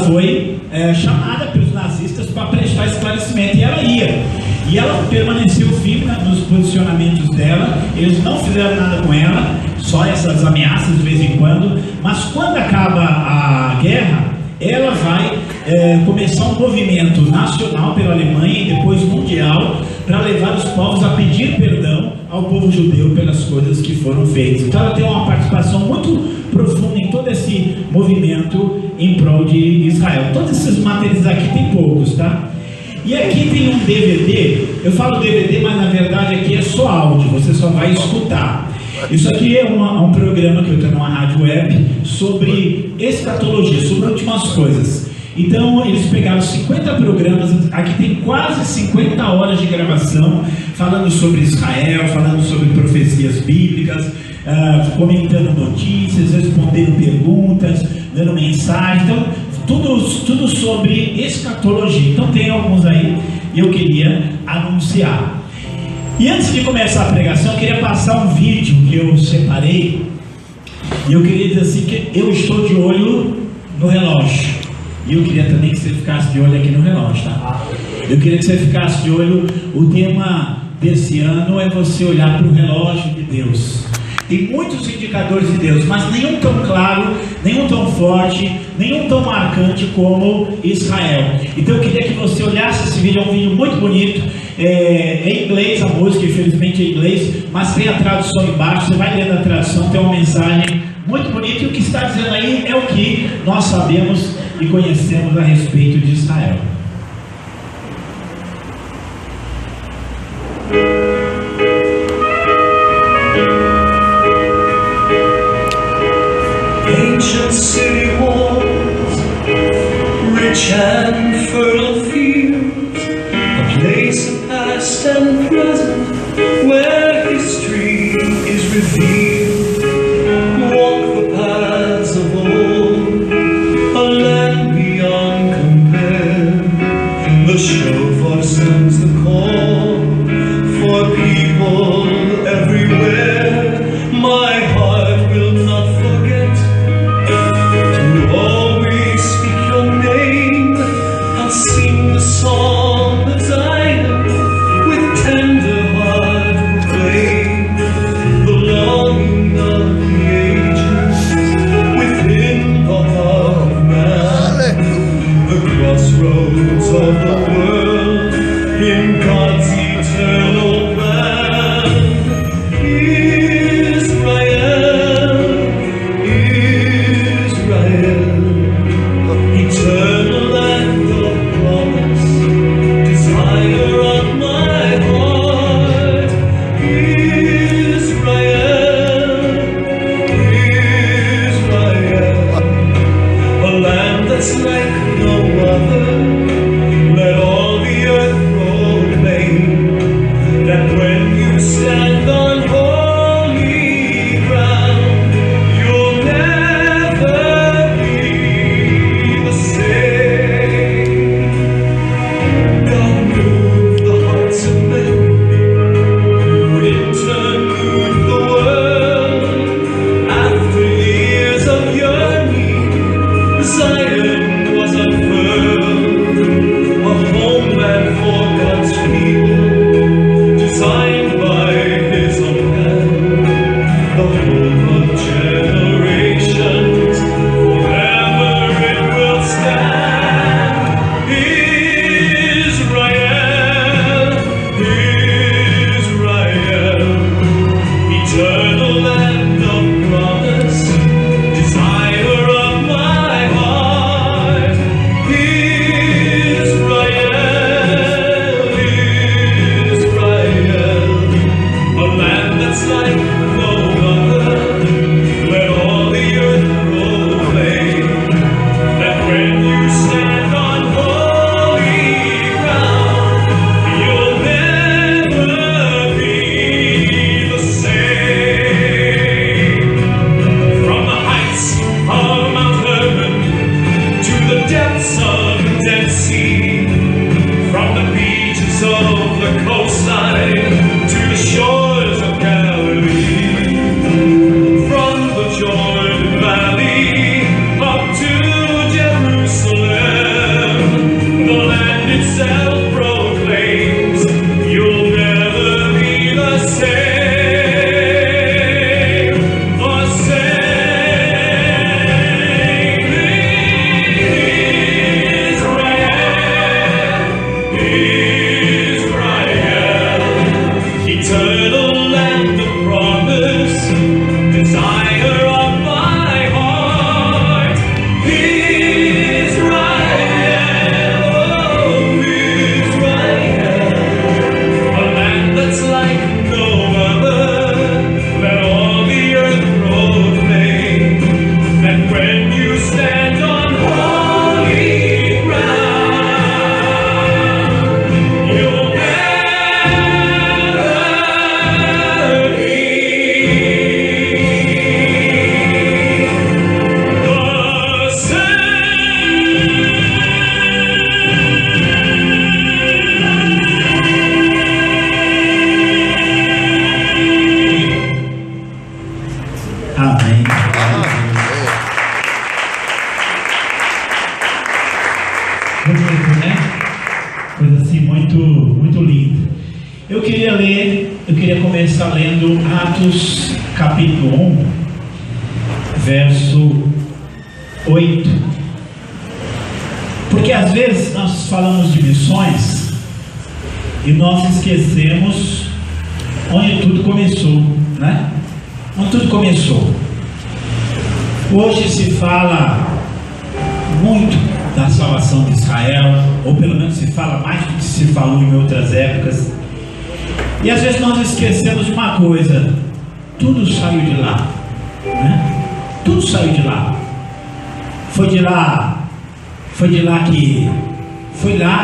foi chamada pelos nazistas para prestar esclarecimento, e ela ia. E ela permaneceu firme nos posicionamentos dela, eles não fizeram nada com ela, só essas ameaças de vez em quando, mas quando acaba a guerra, ela vai começar um movimento nacional pela Alemanha e depois mundial, para levar os povos a pedir perdão ao povo judeu pelas coisas que foram feitas. Então ela tem uma participação muito profunda em todo esse movimento em prol de Israel. Todos esses materiais aqui tem poucos, tá? E aqui tem um DVD, eu falo DVD, mas na verdade aqui é só áudio, você só vai escutar. Isso aqui é um programa que eu tenho numa rádio web sobre escatologia, sobre últimas coisas. Então eles pegaram 50 programas, aqui tem quase 50 horas de gravação, falando sobre Israel, falando sobre profecias bíblicas, comentando notícias, respondendo perguntas, dando mensagem, então tudo sobre escatologia. Então tem alguns aí e eu queria anunciar. E antes de começar a pregação, eu queria passar um vídeo que eu separei. E eu queria dizer assim, que eu estou de olho no relógio. E eu queria também que você ficasse de olho aqui no relógio, tá? Eu queria que você ficasse de olho. O tema desse ano é você olhar para o relógio de Deus. Tem muitos indicadores de Deus, mas nenhum tão claro, nenhum tão forte, nenhum tão marcante como Israel. Então eu queria que você olhasse esse vídeo, é um vídeo muito bonito. É em inglês a música, infelizmente é em inglês, mas tem a tradução embaixo, você vai lendo a tradução, tem uma mensagem muito bonita, e o que está dizendo aí é o que nós sabemos e conhecemos a respeito de Israel. and fertile fields, a place of past and present, where history is revealed. Walk the paths of old, a land beyond compare. The shofar sounds the call for people everywhere. My heart will not forget to always speak your name and sing the song of Zion with tender heart proclaim the longing of the ages within the heart of man, the crossroads of the world in God's eternal plan. Eternal land of promise, desire of my heart. Israel, Israel, a land that's like no other. Let all the earth proclaim that when you stand on holy ground, you'll never be the same. God moved the hearts of men, who in turn moved the world. After years of yearning, Zion was unfurled, a homeland for God's people, designed by His own hand, the hope of generations, forever it will stand. Israel, Israel, eternal land of promise, desire of my heart. Israel, Israel, a land that's like no other. Let all the earth proclaim that when you stand on holy ground, you'll never be the same. From the heights of Mount Hermon to the depths of the Dead Sea, from the beaches of the coastline to the shores of Galilee, from the Jordan Valley up to Jerusalem, the land itself proclaims you'll never be the same. The same. Israel, eternal land of promise, desire of my heart. Israel, oh Israel, a land that's like no other. Let all the earth proclaim that when you stand on holy ground, you'll never be the Amém. Bonito, né? Coisa assim muito linda. Eu queria começar lendo Atos capítulo 1, verso 8. Porque às vezes nós falamos de missões e nós esquecemos onde tudo começou, né? Onde tudo começou. Hoje se fala muito da salvação de Israel, ou pelo menos se fala mais do que se falou em outras épocas. E às vezes nós esquecemos de uma coisa: tudo saiu de lá, né? Tudo saiu de lá. Foi de lá Foi lá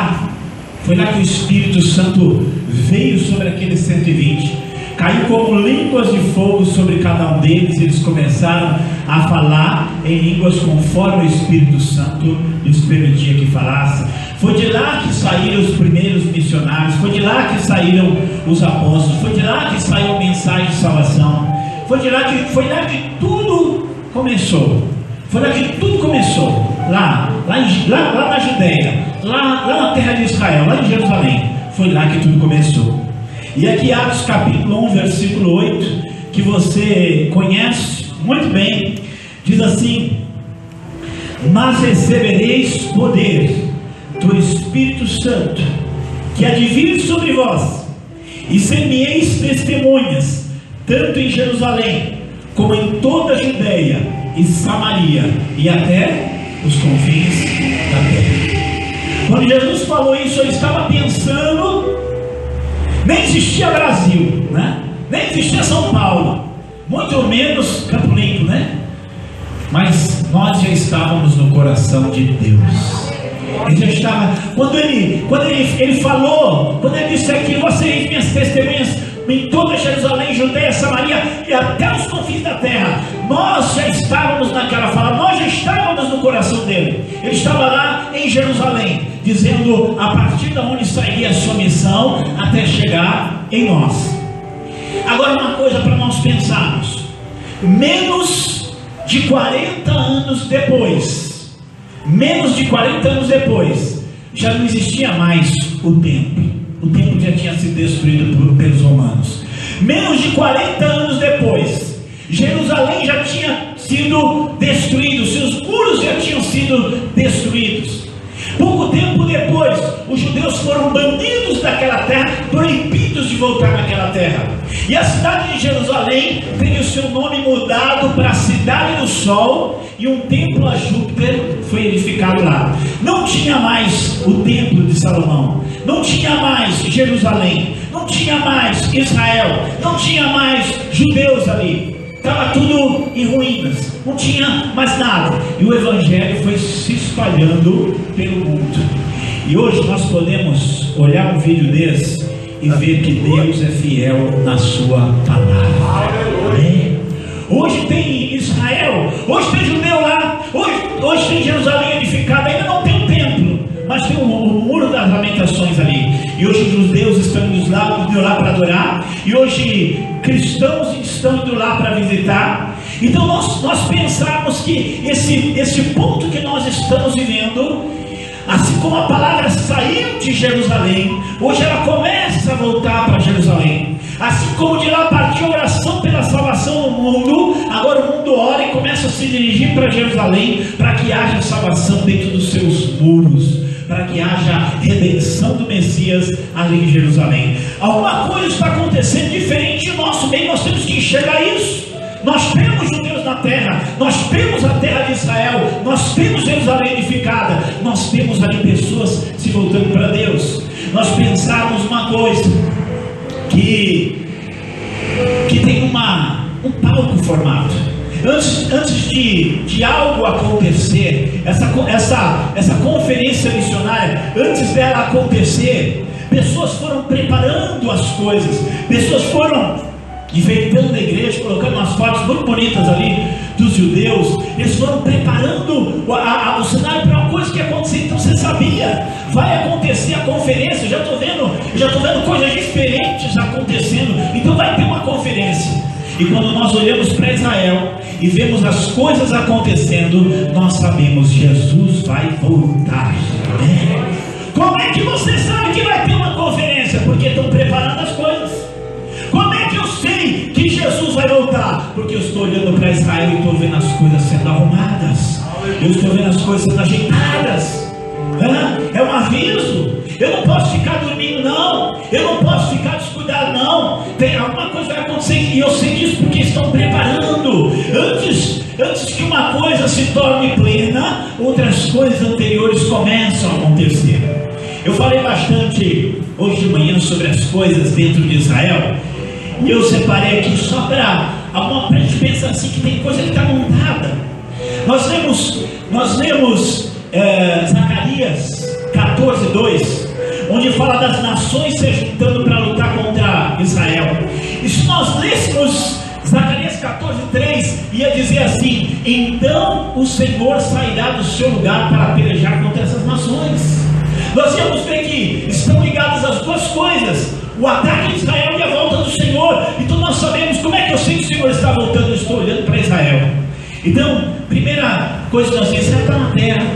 que o Espírito Santo veio sobre aqueles 120, caiu como línguas de fogo sobre cada um deles, e eles começaram a falar em línguas conforme o Espírito Santo lhes permitia que falasse. Foi de lá que saíram os primeiros missionários, foi de lá que saíram os apóstolos, foi de lá que saiu a mensagem de salvação, foi lá que tudo começou. Foi lá que tudo começou, lá na Judéia, lá na terra de Israel, lá em Jerusalém. Foi lá que tudo começou. E aqui Atos capítulo 1, versículo 8, que você conhece muito bem, diz assim: mas recebereis poder do Espírito Santo, que há de vir sobre vós, e ser-me-eis testemunhas, tanto em Jerusalém, como em toda a Judéia e Samaria, e até os confins da terra. Quando Jesus falou isso, ele estava pensando, nem existia Brasil, né? Nem existia São Paulo, muito menos Campo Limpo, né? Mas nós já estávamos no coração de Deus. Ele já estava, quando ele falou, quando ele disse aqui: vocês minhas testemunhas em toda Jerusalém, Judeia, Samaria e até os confins da terra. Nós já estávamos naquela fala, nós já estávamos no coração dele. Ele estava lá em Jerusalém, dizendo a partir de onde sairia a sua missão até chegar em nós. Agora, uma coisa para nós pensarmos: menos de 40 anos depois, já não existia mais o templo. O templo já tinha sido destruído pelos romanos. Menos de 40 anos depois, Jerusalém já tinha sido destruído, seus muros já tinham sido destruídos. Pouco tempo depois, os judeus foram banidos daquela terra, proibidos de voltar naquela terra. E a cidade de Jerusalém teve o seu nome mudado para a Cidade do Sol, e um templo a Júpiter foi edificado lá. Não tinha mais o templo de Salomão, não tinha mais Jerusalém, não tinha mais Israel, não tinha mais judeus ali. Estava tudo em ruínas, não tinha mais nada. E o Evangelho foi se espalhando pelo mundo. E hoje nós podemos olhar um vídeo desse e ver que Deus é fiel na sua palavra. Hoje tem Israel, hoje tem judeu lá, hoje tem Jerusalém edificada. Ainda não tem um templo, mas tem o muro das lamentações ali. E hoje os judeus estão indo lá para adorar, e hoje cristãos estão indo lá para visitar. Então nós pensamos que esse ponto que nós estamos vivendo, assim como a palavra saiu de Jerusalém, hoje ela começa a voltar para Jerusalém. Assim como de lá partiu a oração pela salvação no mundo, agora o mundo ora e começa a se dirigir para Jerusalém, para que haja salvação dentro dos seus muros, para que haja redenção do Messias ali em Jerusalém. Alguma coisa está acontecendo diferente no nosso meio, nós temos que enxergar isso. Nós temos judeus na terra, nós temos a terra de Israel, nós temos Jerusalém edificada, nós temos ali pessoas se voltando para Deus. Nós pensamos uma coisa, que tem um palco formado. Antes de algo acontecer, essa conferência missionária, antes dela acontecer, pessoas foram preparando as coisas, pessoas foram enfeitando a igreja, colocando umas fotos muito bonitas ali dos judeus. Eles foram preparando o cenário para uma coisa que ia acontecer. Então você sabia, vai acontecer a conferência. Eu já estou vendo coisas diferentes acontecendo. Então vai ter uma conferência. E quando nós olhamos para Israel e vemos as coisas acontecendo, nós sabemos, Jesus vai voltar. Como é que você sabe que vai ter uma conferência? Porque estão preparando as coisas. Como é que eu sei que Jesus vai voltar? Porque eu estou olhando para Israel e estou vendo as coisas sendo arrumadas, eu estou vendo as coisas sendo ajeitadas. É um aviso. Eu não posso ficar dormindo, não. Eu não posso ficar descuidado, não. Tem alguma coisa vai acontecer, e eu sei disso porque estão preparando. Antes que uma coisa se torne plena, outras coisas anteriores começam a acontecer. Eu falei bastante hoje de manhã sobre as coisas dentro de Israel, e eu separei aqui só para a gente pensar assim, que tem coisa que está montada. Nós lemos Zacarias 14:2, onde fala das nações se juntando para lutar contra Israel. E se nós lêssemos Zacarias 14:3, ia dizer assim: então o Senhor sairá do seu lugar para pelejar contra essas nações. Nós íamos ver que estão ligadas as duas coisas: o ataque de Israel e a volta do Senhor. Então nós sabemos como é que eu sei que o Senhor está voltando. Eu estou olhando para Israel. Então, primeira coisa que nós vimos: Israel está na terra.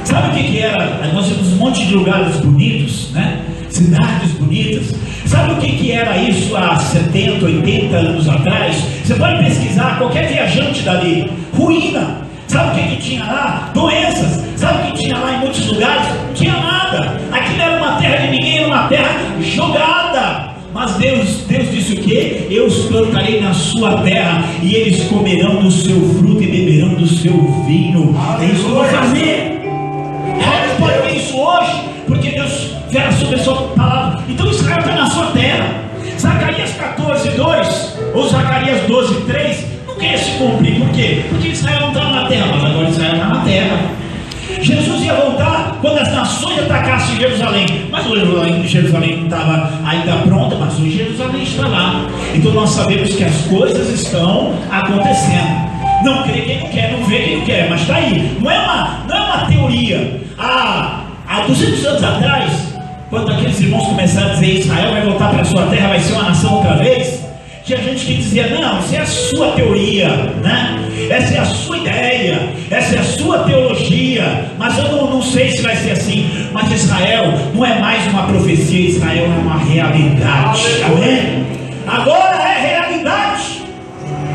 Sabe o que era? Nós temos um monte de lugares bonitos, né? Cidades bonitas. Sabe o que era isso há 70, 80 anos atrás? Você pode pesquisar, qualquer viajante dali. Ruína. Sabe o que tinha lá? Doenças. Sabe o que tinha lá em muitos lugares? Não tinha nada. Aquilo era uma terra de ninguém, era uma terra jogada. Mas Deus disse o quê? Eu os plantarei na sua terra, e eles comerão do seu fruto e beberão do seu vinho. É isso que eu vou fazer. Você pode ver isso hoje, porque Deus vela sobre a sua palavra. Então Israel está na sua terra. Zacarias 14:2 ou Zacarias 12:3 não quer se cumprir. Por quê? Porque Israel não estava na terra, mas agora Israel está na terra. Jesus ia voltar quando as nações atacassem Jerusalém, mas Jerusalém não estava ainda pronta, mas hoje Jerusalém está lá. Então nós sabemos que as coisas estão acontecendo. Não crê quem não quer, não vê quem não quer, mas está aí. Não é uma teoria. Há 200 anos atrás, quando aqueles irmãos começaram a dizer Israel vai voltar para a sua terra, vai ser uma nação outra vez, tinha gente que dizia: não, isso é a sua teoria, né? Essa é a sua ideia, essa é a sua teologia, mas eu não sei se vai ser assim. Mas Israel não é mais uma profecia, Israel é uma realidade. Amém? Agora é realidade.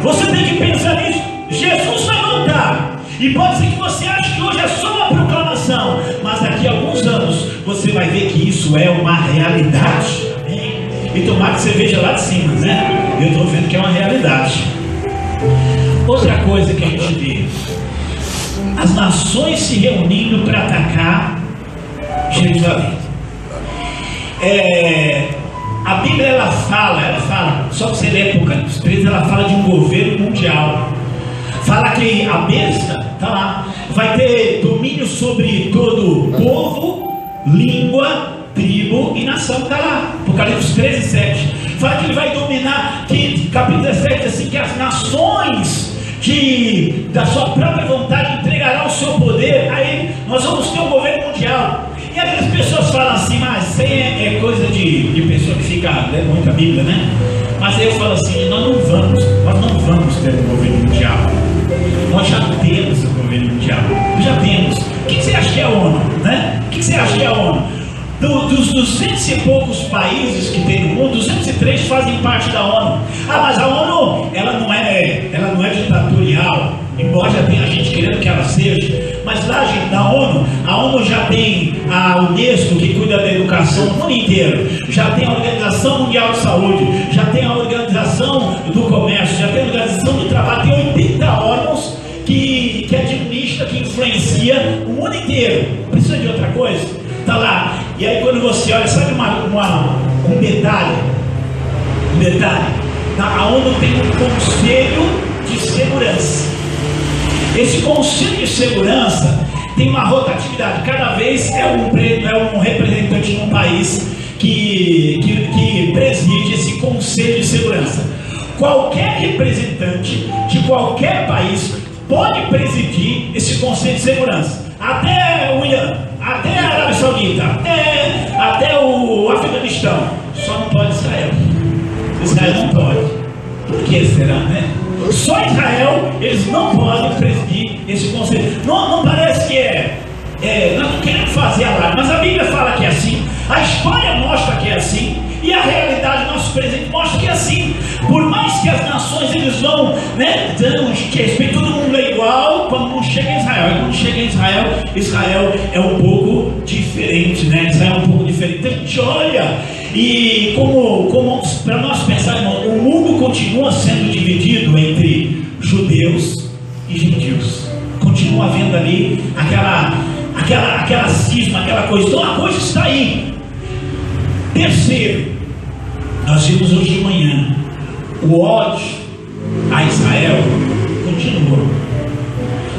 Você tem que pensar nisso. Jesus vai voltar, e pode ser que você ache que hoje é só uma proclamação, mas daqui a alguns anos você vai ver que isso é uma realidade. Amém? E tomara que você veja lá de cima, né? Eu estou vendo que é uma realidade. Outra coisa que a gente vê: as nações se reunindo para atacar Jerusalém. A Bíblia ela fala, só que você lê Apocalipse 13, ela fala de um governo mundial. Fala que a besta, tá lá, vai ter domínio sobre todo povo, língua, tribo e nação. Está lá, Apocalipse 13:7. Fala que ele vai dominar, que capítulo 17, assim, que as nações da sua própria vontade entregarão o seu poder a ele. Nós vamos ter um governo mundial. E aí as pessoas falam assim: mas isso aí é coisa de pessoa que fica lendo muito a Bíblia, né? Mas aí eu falo assim: nós não vamos ter um governo mundial. Nós já temos o governo mundial. Já temos. O que você acha que é a ONU? Né? O que você acha que é a ONU? Dos 200 e poucos países que tem no mundo, 203 fazem parte da ONU. Mas a ONU, ela não é ditatorial, embora já tenha gente querendo que ela seja. Mas lá a ONU já tem a Unesco, que cuida da educação no mundo inteiro, já tem a Organização Mundial de Saúde, já tem a Organização do Comércio, já tem a Organização do Trabalho, tem 80 órgãos que administra, que influencia o mundo inteiro. Precisa de outra coisa? Está lá. E aí quando você olha, sabe um detalhe? A ONU tem um Conselho de Segurança. Esse Conselho de Segurança tem uma rotatividade. Cada vez é um representante de um país que preside esse Conselho de Segurança. Qualquer representante de qualquer país pode presidir esse Conselho de Segurança. Até o Irã, até a Arábia Saudita, até o Afeganistão. Só não pode Israel. Israel não pode. Por que será, né? Só Israel, eles não podem presidir esse conselho. Não parece que nós não queremos fazer alarme, mas a Bíblia fala que é assim, a história mostra que é assim, e a realidade do nosso presente mostra que é assim. Por mais que as nações eles vão, dando respeito, todo mundo é igual, quando não chega em Israel. E quando chega em Israel é um pouco diferente, né? Israel é um pouco diferente. Então a gente olha, e como para nós pensar, irmão, o mundo continua sendo dividido entre judeus e gentios. Continua havendo ali aquela cisma, aquela coisa. Então a coisa está aí. Terceiro, nós vimos hoje de manhã, o ódio a Israel continua.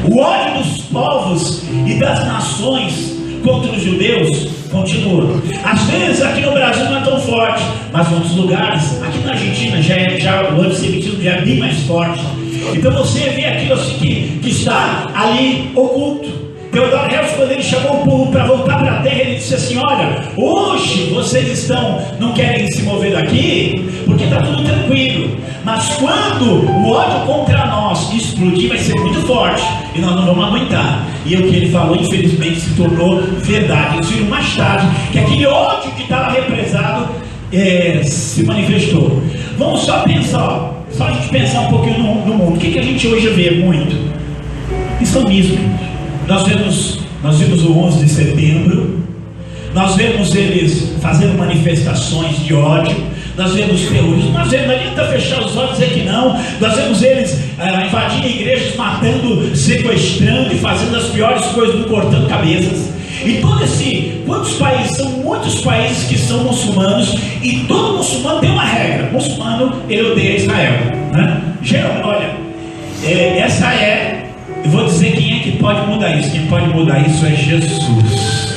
O ódio dos povos e das nações contra os judeus continua. Às vezes aqui no Brasil não é tão forte, mas em outros lugares, aqui na Argentina já o antissemitismo já é bem mais forte. Então você vê aquilo assim que está ali oculto. Theodor Herzl, quando ele chamou o povo para voltar para a terra, ele disse assim: olha, hoje vocês não querem se mover daqui, porque está tudo tranquilo, mas quando o ódio contra nós explodir, vai ser muito forte, e nós não vamos aguentar. E o que ele falou, infelizmente, se tornou verdade. Eles viram mais tarde que aquele ódio que estava represado se manifestou. Vamos só pensar, só a gente pensar um pouquinho no mundo. O que a gente hoje vê muito? Islamismo. Nós vimos o 11 de setembro, nós vemos eles fazendo manifestações de ódio, nós vemos terrorismo, nós vemos, não adianta fechar os olhos e dizer que não, nós vemos eles invadindo igrejas, matando, sequestrando e fazendo as piores coisas, cortando cabeças. E quantos países? São muitos países que são muçulmanos, e todo muçulmano tem uma regra: muçulmano, ele odeia Israel, né? Olha, eu vou dizer quem é que pode mudar isso. Quem pode mudar isso é Jesus.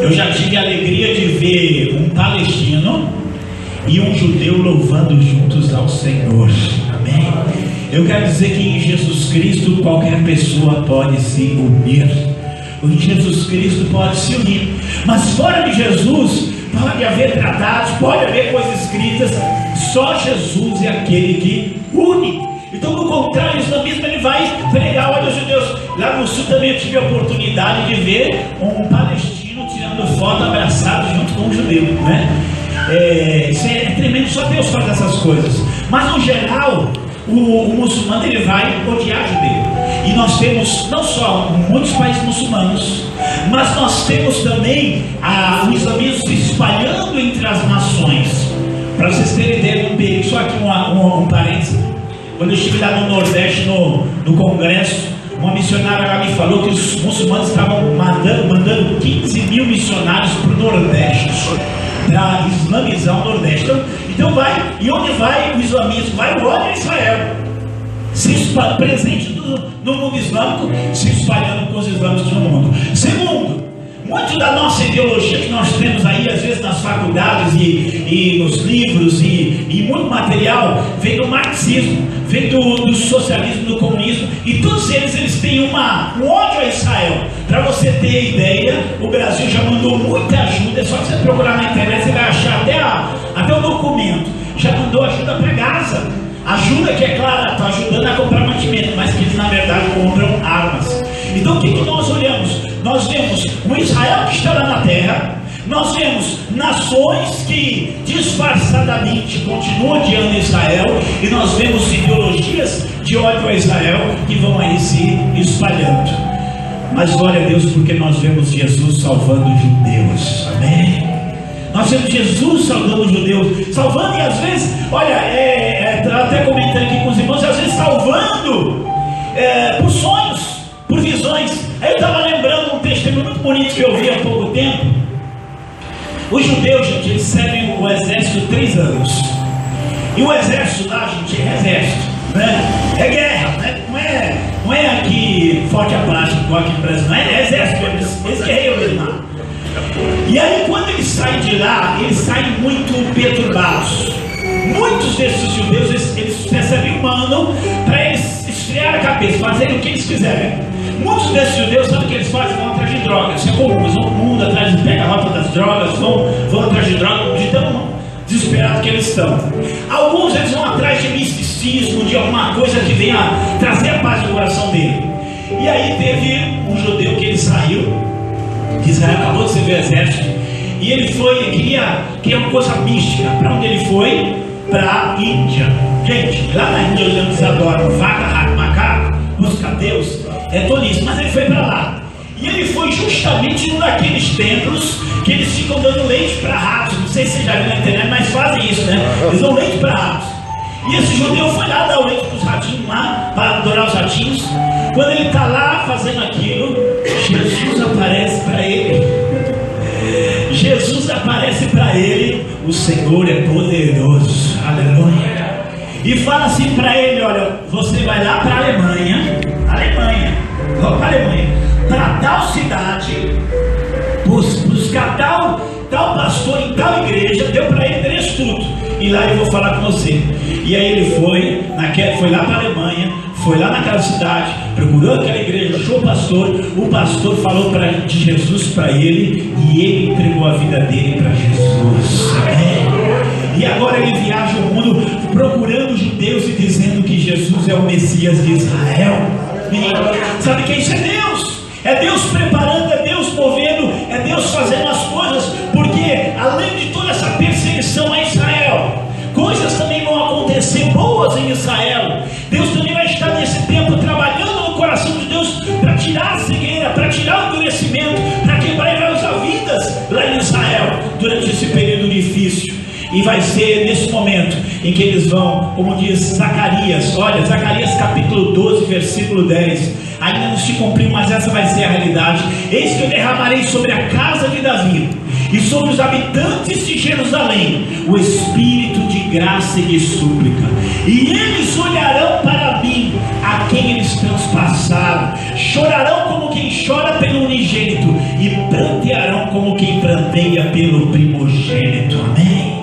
Eu já tive a alegria de ver um palestino e um judeu louvando juntos ao Senhor. Amém? Eu quero dizer que em Jesus Cristo qualquer pessoa pode se unir. Em Jesus Cristo pode se unir. Mas fora de Jesus pode haver tratados, pode haver coisas escritas. Só Jesus é aquele que une. Então, no contrário, o islamismo ele vai pregar ódio aos judeus. Lá no sul também eu tive a oportunidade de ver um palestino tirando foto abraçado junto com um judeu, né? Isso é tremendo, só Deus faz essas coisas. Mas no geral, o muçulmano ele vai odiar judeu. E nós temos não só muitos países muçulmanos, mas nós temos também o islamismo se espalhando entre as nações. Para vocês terem ideia, só aqui um parênteses. Quando eu estive lá no Nordeste, no Congresso, uma missionária lá me falou que os muçulmanos estavam mandando 15 mil missionários para o Nordeste, para islamizar o Nordeste. Então vai, e onde vai o islamismo? Vai o ódio a Israel, presente no mundo islâmico, se espalhando com os islâmicos no mundo. Segundo, muito da nossa ideologia que nós temos aí, às vezes nas faculdades e nos livros e muito material, vem do marxismo, vem do socialismo, do comunismo, e todos eles têm um ódio a Israel. Para você ter ideia, o Brasil já mandou muita ajuda, é só você procurar na internet, você vai achar até o documento, já mandou ajuda para Gaza. Ajuda que, é claro, está ajudando a comprar mantimento, mas que eles na verdade compram armas. Então o que nós olhamos? Nós vemos um Israel que está lá na terra, nós vemos nações que disfarçadamente continuam odiando Israel, e nós vemos ideologias de ódio a Israel que vão aí se espalhando. Mas glória a Deus, porque nós vemos Jesus salvando os judeus. Amém? Nós vemos Jesus salvando os judeus, salvando, e às vezes, olha, até comentando aqui com os irmãos, às vezes salvando por sonhos, por visões. Aí eu estava lembrando um testemunho muito bonito que eu vi há pouco tempo. Os judeus, gente, eles servem o exército 3 anos. E o exército lá, gente, é exército, né? É guerra, né? Não é aqui forte abaixo, igual aqui no Brasil, não é exército, eles guerreiam mesmo lá. E aí quando eles saem de lá, eles saem muito perturbados. Muitos desses judeus, eles recebem um mando para eles esfriar a cabeça, fazerem o que eles quiserem. Muitos desses judeus, sabe o que eles fazem? Vão atrás de drogas. Isso é comum, eles vão no mundo atrás, pegam a rota das drogas, vão atrás de drogas, de tão desesperados que eles estão. Alguns eles vão atrás de misticismo, de alguma coisa que venha trazer a paz no coração dele. E aí teve um judeu que ele saiu de Israel, acabou de servir o exército, e ele queria uma coisa mística. Para onde ele foi? Para a Índia. Gente, lá na Índia eles adoram vaca, rato, macaco, busca Deus, é tolice, mas ele foi para lá. E ele foi justamente num daqueles templos que eles ficam dando leite para ratos. Não sei se você já viu na internet, mas fazem isso, né? Eles dão leite para ratos. E esse judeu foi lá dar o leite para os ratinhos lá, para adorar os ratinhos. Quando ele está lá fazendo aquilo, Jesus aparece para ele. Jesus aparece para ele. O Senhor é poderoso. Aleluia. e fala assim para ele: olha, você vai lá para a Alemanha, para tal cidade, buscar tal pastor em tal igreja. Deu para ele endereço tudo, e lá eu vou falar com você. E aí ele foi lá para a Alemanha, foi lá naquela cidade, procurou aquela igreja, achou o pastor falou de Jesus para ele, e ele entregou a vida dele para Jesus. E agora ele viaja o mundo procurando judeus e dizendo que Jesus é o Messias de Israel. Sabe que isso é Deus? É Deus preparando, é Deus movendo, é Deus fazendo as coisas, porque além de toda essa perseguição a Israel, coisas também vão acontecer boas em Israel. Deus também vai estar nesse tempo trabalhando no coração de Deus para tirar a cegueira, para tirar o endurecimento, para quebrar as vidas lá em Israel durante esse período difícil. E vai ser nesse momento em que eles vão, como diz Zacarias, olha, Zacarias capítulo 12, versículo 10, ainda não se cumpriu, mas essa vai ser a realidade. Eis que eu derramarei sobre a casa de Davi e sobre os habitantes de Jerusalém o espírito de graça e de súplica, e eles olharão para mim, a quem eles transpassaram, chorarão como quem chora pelo unigênito, e prantearão como quem pranteia pelo primogênito. Amém.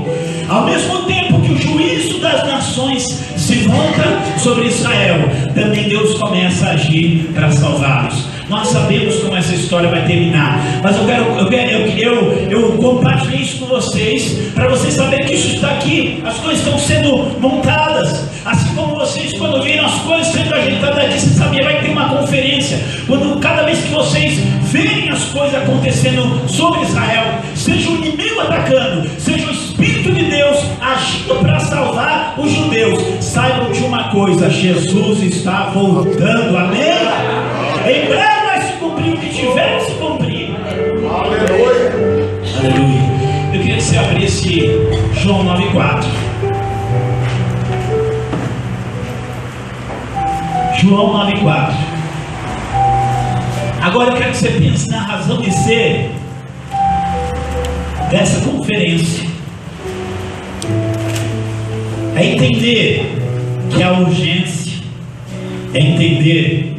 Ao mesmo tempo que o juízo das nações se volta sobre Israel, também Deus começa a agir para salvá-los. Nós sabemos como essa história vai terminar, mas eu compartilhei isso com vocês, para vocês saberem que isso está aqui, as coisas estão sendo montadas, assim como vocês, quando viram as coisas sendo ajeitadas aqui, você sabia, vai ter uma conferência, cada vez que vocês verem as coisas acontecendo sobre Israel, seja o inimigo atacando, seja o Espírito de Deus agindo para salvar os judeus, saibam de uma coisa: Jesus está voltando. Amém? Em breve vai se cumprir o que tiver que se cumprir. Aleluia. Aleluia. Eu queria que você abrisse João 9,4. João 9,4. Agora eu quero que você pense na razão de ser dessa conferência. É entender que há urgência, é entender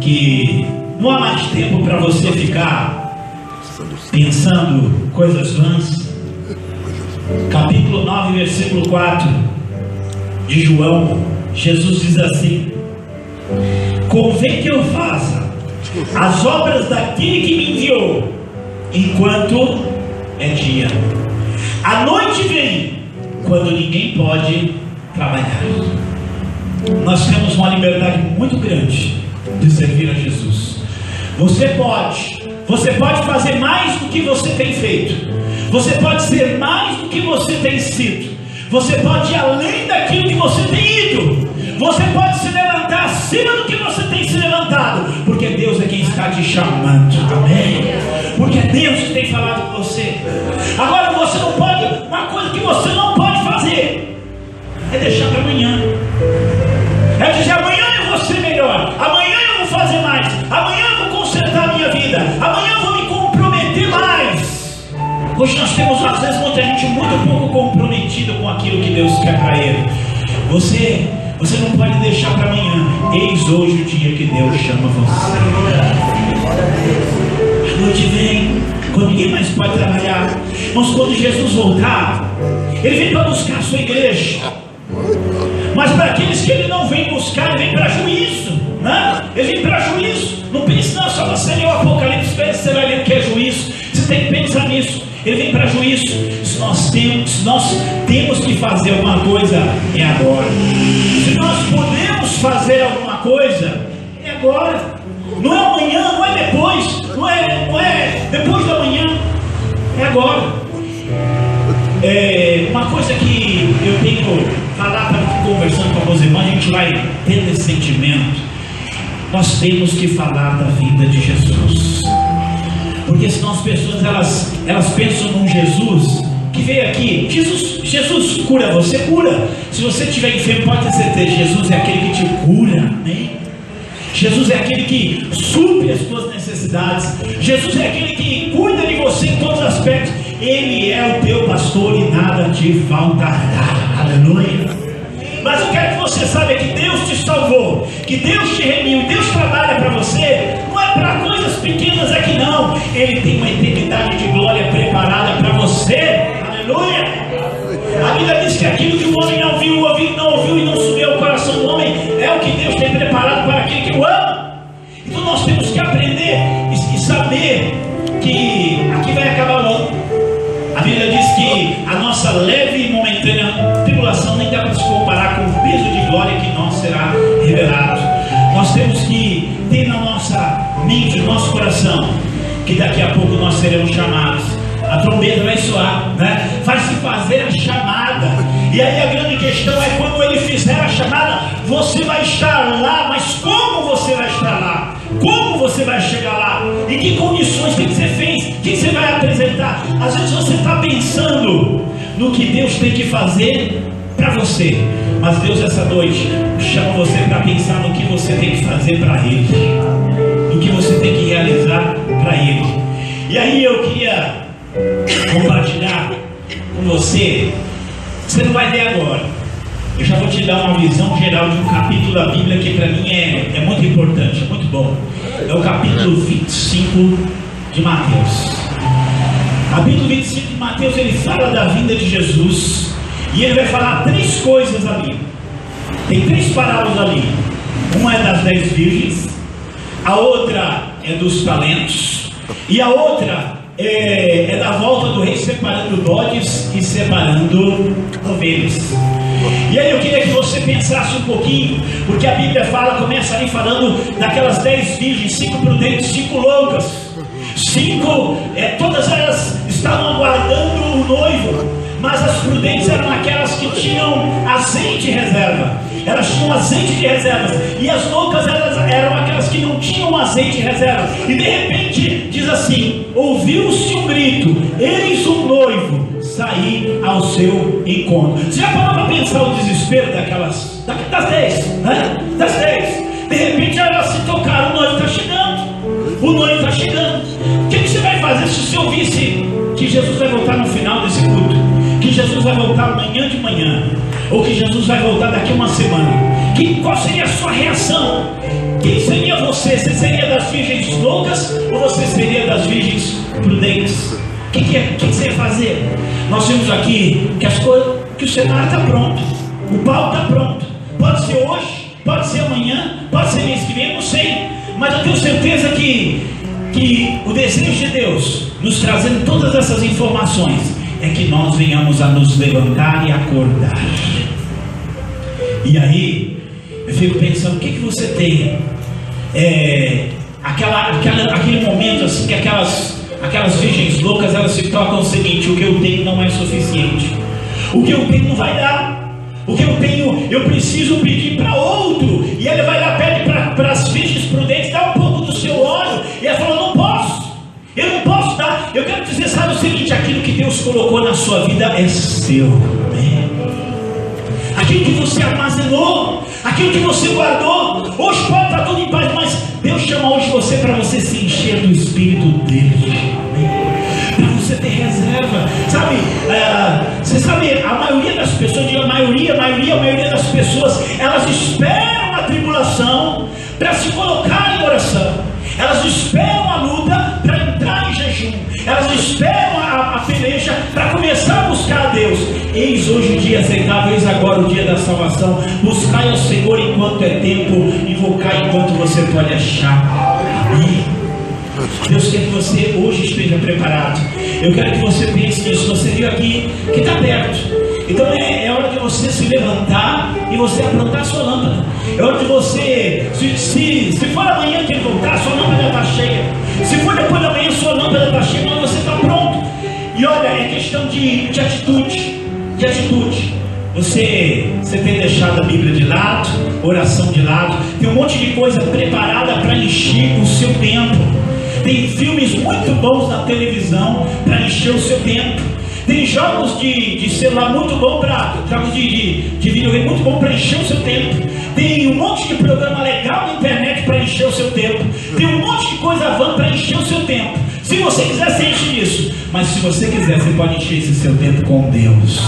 que não há mais tempo para você ficar pensando coisas vãs. Capítulo 9, versículo 4 de João, Jesus diz assim: convém que eu faça as obras daquele que me enviou, enquanto é dia. A noite vem, quando ninguém pode trabalhar. Nós temos uma liberdade muito grande de servir a Jesus. Você pode fazer mais do que você tem feito. Você pode ser mais do que você tem sido. Você pode ir além daquilo que você tem ido. Você pode se levantar acima do que você tem se levantado, porque Deus é quem está te chamando. Amém? Porque é Deus que tem falado com você. Agora você não pode, uma coisa que você não pode fazer é deixar para amanhã. É dizer: amanhã eu vou ser melhor, amanhã eu vou fazer mais, amanhã eu vou consertar a minha vida, amanhã eu vou me comprometer mais. Hoje nós temos às vezes muita gente muito pouco comprometida com aquilo que Deus quer para ele. Você não pode deixar para amanhã. Eis hoje o dia que Deus chama você. A noite vem, quando ninguém mais pode trabalhar. Mas quando Jesus voltar, Ele vem para buscar a sua igreja. Mas para aqueles que Ele não vem buscar, Ele vem para juízo, né? Ele vem para juízo. Não pense não, só você ler o Apocalipse, você vai ler o que é juízo. Você tem que pensar nisso. Ele vem para juízo. Se nós temos que fazer alguma coisa, é agora. Se nós podemos fazer alguma coisa, é agora. Não é amanhã, não é depois, não é depois da manhã, é agora. Uma coisa que eu tenho falado, conversando com alguns irmãos, a gente vai tendo esse sentimento. Nós temos que falar da vida de Jesus, porque senão as pessoas elas pensam num Jesus que veio aqui. Jesus cura você, cura. Se você estiver enfermo, pode ter certeza, Jesus é aquele que te cura, amém? Jesus é aquele que supre as tuas necessidades. Jesus é aquele que cuida de você em todos os aspectos. Ele é o teu pastor e nada te faltará. Aleluia. Mas eu quero que você saiba que Deus te salvou, que Deus te remiu, Deus trabalha para você, não é para coisas pequenas aqui não. Ele tem uma eternidade de glória preparada para você. Aleluia! A Bíblia diz que aquilo que o homem não viu, o ouvido não ouviu e não subiu ao coração do homem, é o que Deus tem preparado para aquele que o ama. Então nós temos que aprender e saber que aqui vai acabar logo. A Bíblia diz que a nossa leve e momentânea tribulação nem dá para se comparar com o peso de glória que nós será revelado. Nós temos que ter na nossa mente, no nosso coração, que daqui a pouco nós seremos chamados. A trombeta vai soar, né? Vai se fazer a chamada. E aí a grande questão é, quando ele fizer a chamada, você vai estar lá, mas como você vai estar lá? Como você vai chegar lá? Em que condições? O que você fez? O que você vai apresentar? Às vezes você está pensando no que Deus tem que fazer para você, mas Deus essa noite chama você para pensar no que você tem que fazer para Ele, no que você tem que realizar para Ele. E aí eu queria compartilhar com você. Você não vai ler agora, eu já vou te dar uma visão geral de um capítulo da Bíblia que para mim é muito importante, é muito bom. É o capítulo 25 de Mateus. Capítulo 25 de Mateus, ele fala da vinda de Jesus, e ele vai falar três coisas ali. Tem três parábolas ali. Uma é das 10 virgens, a outra é dos talentos, e a outra é da volta do rei, separando bodes e separando ovelhas. E aí eu queria que você pensasse um pouquinho, porque a Bíblia começa ali falando daquelas 10 virgens, 5 prudentes, 5 loucas. 5, todas elas estavam aguardando o noivo, mas as prudentes eram aquelas que tinham azeite de reserva. Elas tinham azeite de reserva. E as loucas eram aquelas que não tinham azeite de reserva. E de repente diz assim: ouviu-se um grito, eis um noivo sair ao seu encontro. Você já parou para pensar o desespero das 10, né? Das 10. De repente elas se tocaram, o noivo está chegando. O noivo está chegando. O que você vai fazer se você ouvisse que Jesus vai voltar no final desse culto? Que Jesus vai voltar amanhã de manhã? Ou que Jesus vai voltar daqui a uma semana? Qual seria a sua reação? Quem seria você? Você seria das virgens loucas ou você seria das virgens prudentes? O que você ia fazer? Nós vimos aqui que o cenário está pronto, o pau está pronto. Pode ser hoje, pode ser amanhã, pode ser mês que vem, não sei. Mas eu tenho certeza que o desejo de Deus, nos trazendo todas essas informações, é que nós venhamos a nos levantar e acordar. E aí eu fico pensando, o que você tem? Aquele momento assim, que aquelas virgens loucas, elas se tocam o seguinte: o que eu tenho não é suficiente, o que eu tenho não vai dar, o que eu tenho eu preciso pedir para outro. E ele vai lá, pede para as virgens prudentes: dá um pouco do seu óleo. E ela falou: não posso, eu não posso dar. Eu quero dizer, sabe o seguinte: aquilo que Deus colocou na sua vida é seu, né? Aquilo que você armazenou, aquilo que você guardou, hoje pode estar tudo em paz, mas Deus chama hoje você para você se encher do Espírito dele, para você ter reserva, sabe? Você sabe, a maioria das pessoas, digo a maioria das pessoas, elas esperam a tribulação para se colocar em oração, elas esperam a luta para entrar em jejum, elas esperam a peleja para começar a buscar a Deus. Eis hoje o dia aceitável, eis agora o dia da salvação. Buscai ao Senhor enquanto é tempo, invocai enquanto você pode achar. Amém. Deus quer que você hoje esteja preparado. Eu quero que você pense nisso. Você viu aqui que está perto. Então é hora de você se levantar e você aprontar a sua lâmpada. É hora de você, se for amanhã que ele voltar, sua lâmpada está cheia. Se for depois da manhã, sua lâmpada está cheia, mas você está pronto. E olha, é questão de atitude. De atitude. Você tem deixado a Bíblia de lado, oração de lado. Tem um monte de coisa preparada para encher o seu tempo. Tem filmes muito bons na televisão para encher o seu tempo. Tem jogos de celular muito bom jogos de videogame muito bom para encher o seu tempo. Tem um monte de programa legal na internet para encher o seu tempo. Tem um monte de coisa vã para encher o seu tempo. Se você quiser, você enche disso. Mas se você quiser, você pode encher esse seu tempo com Deus.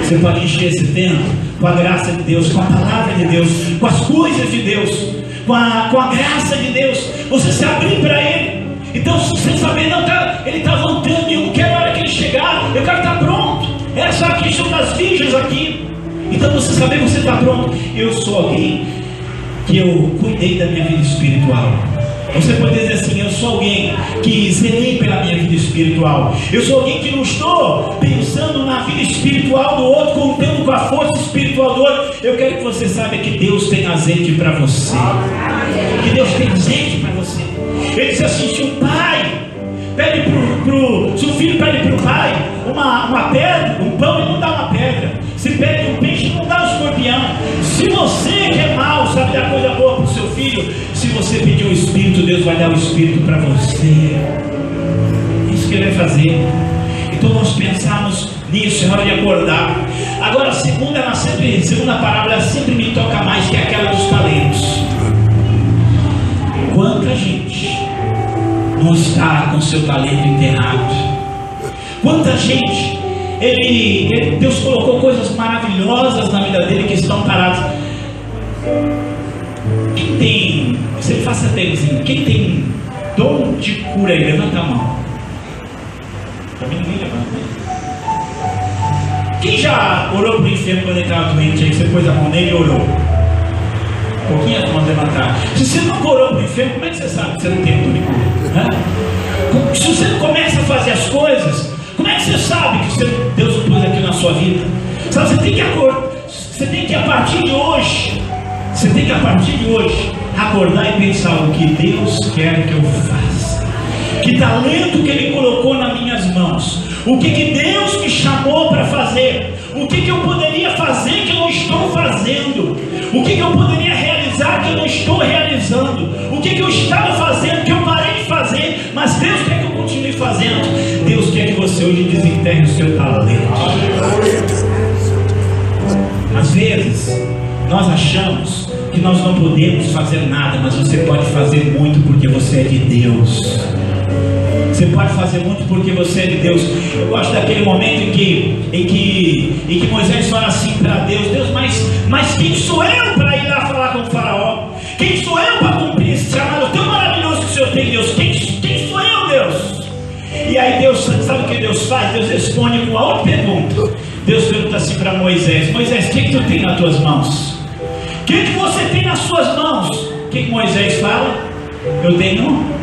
Você pode encher esse tempo com a graça de Deus, com a palavra de Deus, com as coisas de Deus, com a graça de Deus. Você se abrir para Ele. Então, se você saber, não, Ele está voltando, e eu não quero a hora que Ele chegar, eu quero estar pronto. Essa é a questão das virgens aqui. Então, você saber que você está pronto. Eu sou alguém que eu cuidei da minha vida espiritual. Você pode dizer assim: eu sou alguém que zelei pela minha vida espiritual. Eu sou alguém que não estou pensando na vida espiritual do outro, contando com a força espiritual do outro. Eu quero que você saiba que Deus tem azeite para você. Que Deus tem azeite para você. Ele disse assim: se um pai pede se um filho pede para o pai uma pedra, um pão, ele não dá uma pedra. Se pede um peixe, ele não dá um escorpião. Se você que é mau sabe dar coisa boa para o seu filho, se você pedir o Espírito, Deus vai dar o Espírito para você. Isso que Ele vai fazer. Então nós pensamos nisso, é hora de acordar. Agora a segunda parábola sempre me toca mais, que é aquela dos talentos. Quanta gente não está com seu talento enterrado? Quanta gente Deus colocou coisas maravilhosas na vida dele que estão paradas. Quem tem, você faça atenção, quem tem dom de cura aí, levanta a mão. Também ninguém levanta. Quem já orou para o enfermo quando ele estava doente? Aí você pôs a mão nele e orou. Um pouquinho as mãos levantadas. Se você não orou para o enfermo, como é que você sabe que você não tem dom de cura? Se você não começa a fazer as coisas, como é que você sabe que Deus pôs aquilo na sua vida? Sabe, você tem que a partir de hoje, acordar e pensar: o que Deus quer que eu faça? Que talento que Ele colocou nas minhas mãos? O que Deus me chamou para fazer? O que eu poderia fazer que eu não estou fazendo? O que eu poderia realizar que eu não estou realizando? O que eu estava fazendo que eu parei de fazer, mas Deus quer que eu continue fazendo? Deus quer que você hoje desenterre o seu talento. Às vezes nós achamos que nós não podemos fazer nada, mas você pode fazer muito porque você é de Deus. Você pode fazer muito porque você é de Deus. Eu gosto daquele momento em que Moisés fala assim para Deus: Deus, mas quem sou eu para ir lá falar com o faraó? Quem sou eu para cumprir esse chamado tão maravilhoso que o Senhor tem, Deus? Quem sou eu, Deus? E aí Deus, sabe o que Deus faz? Deus responde com a outra pergunta. Deus pergunta assim para Moisés: Moisés, o que tu tem nas tuas mãos? O que você tem nas suas mãos? O que Moisés fala? Eu tenho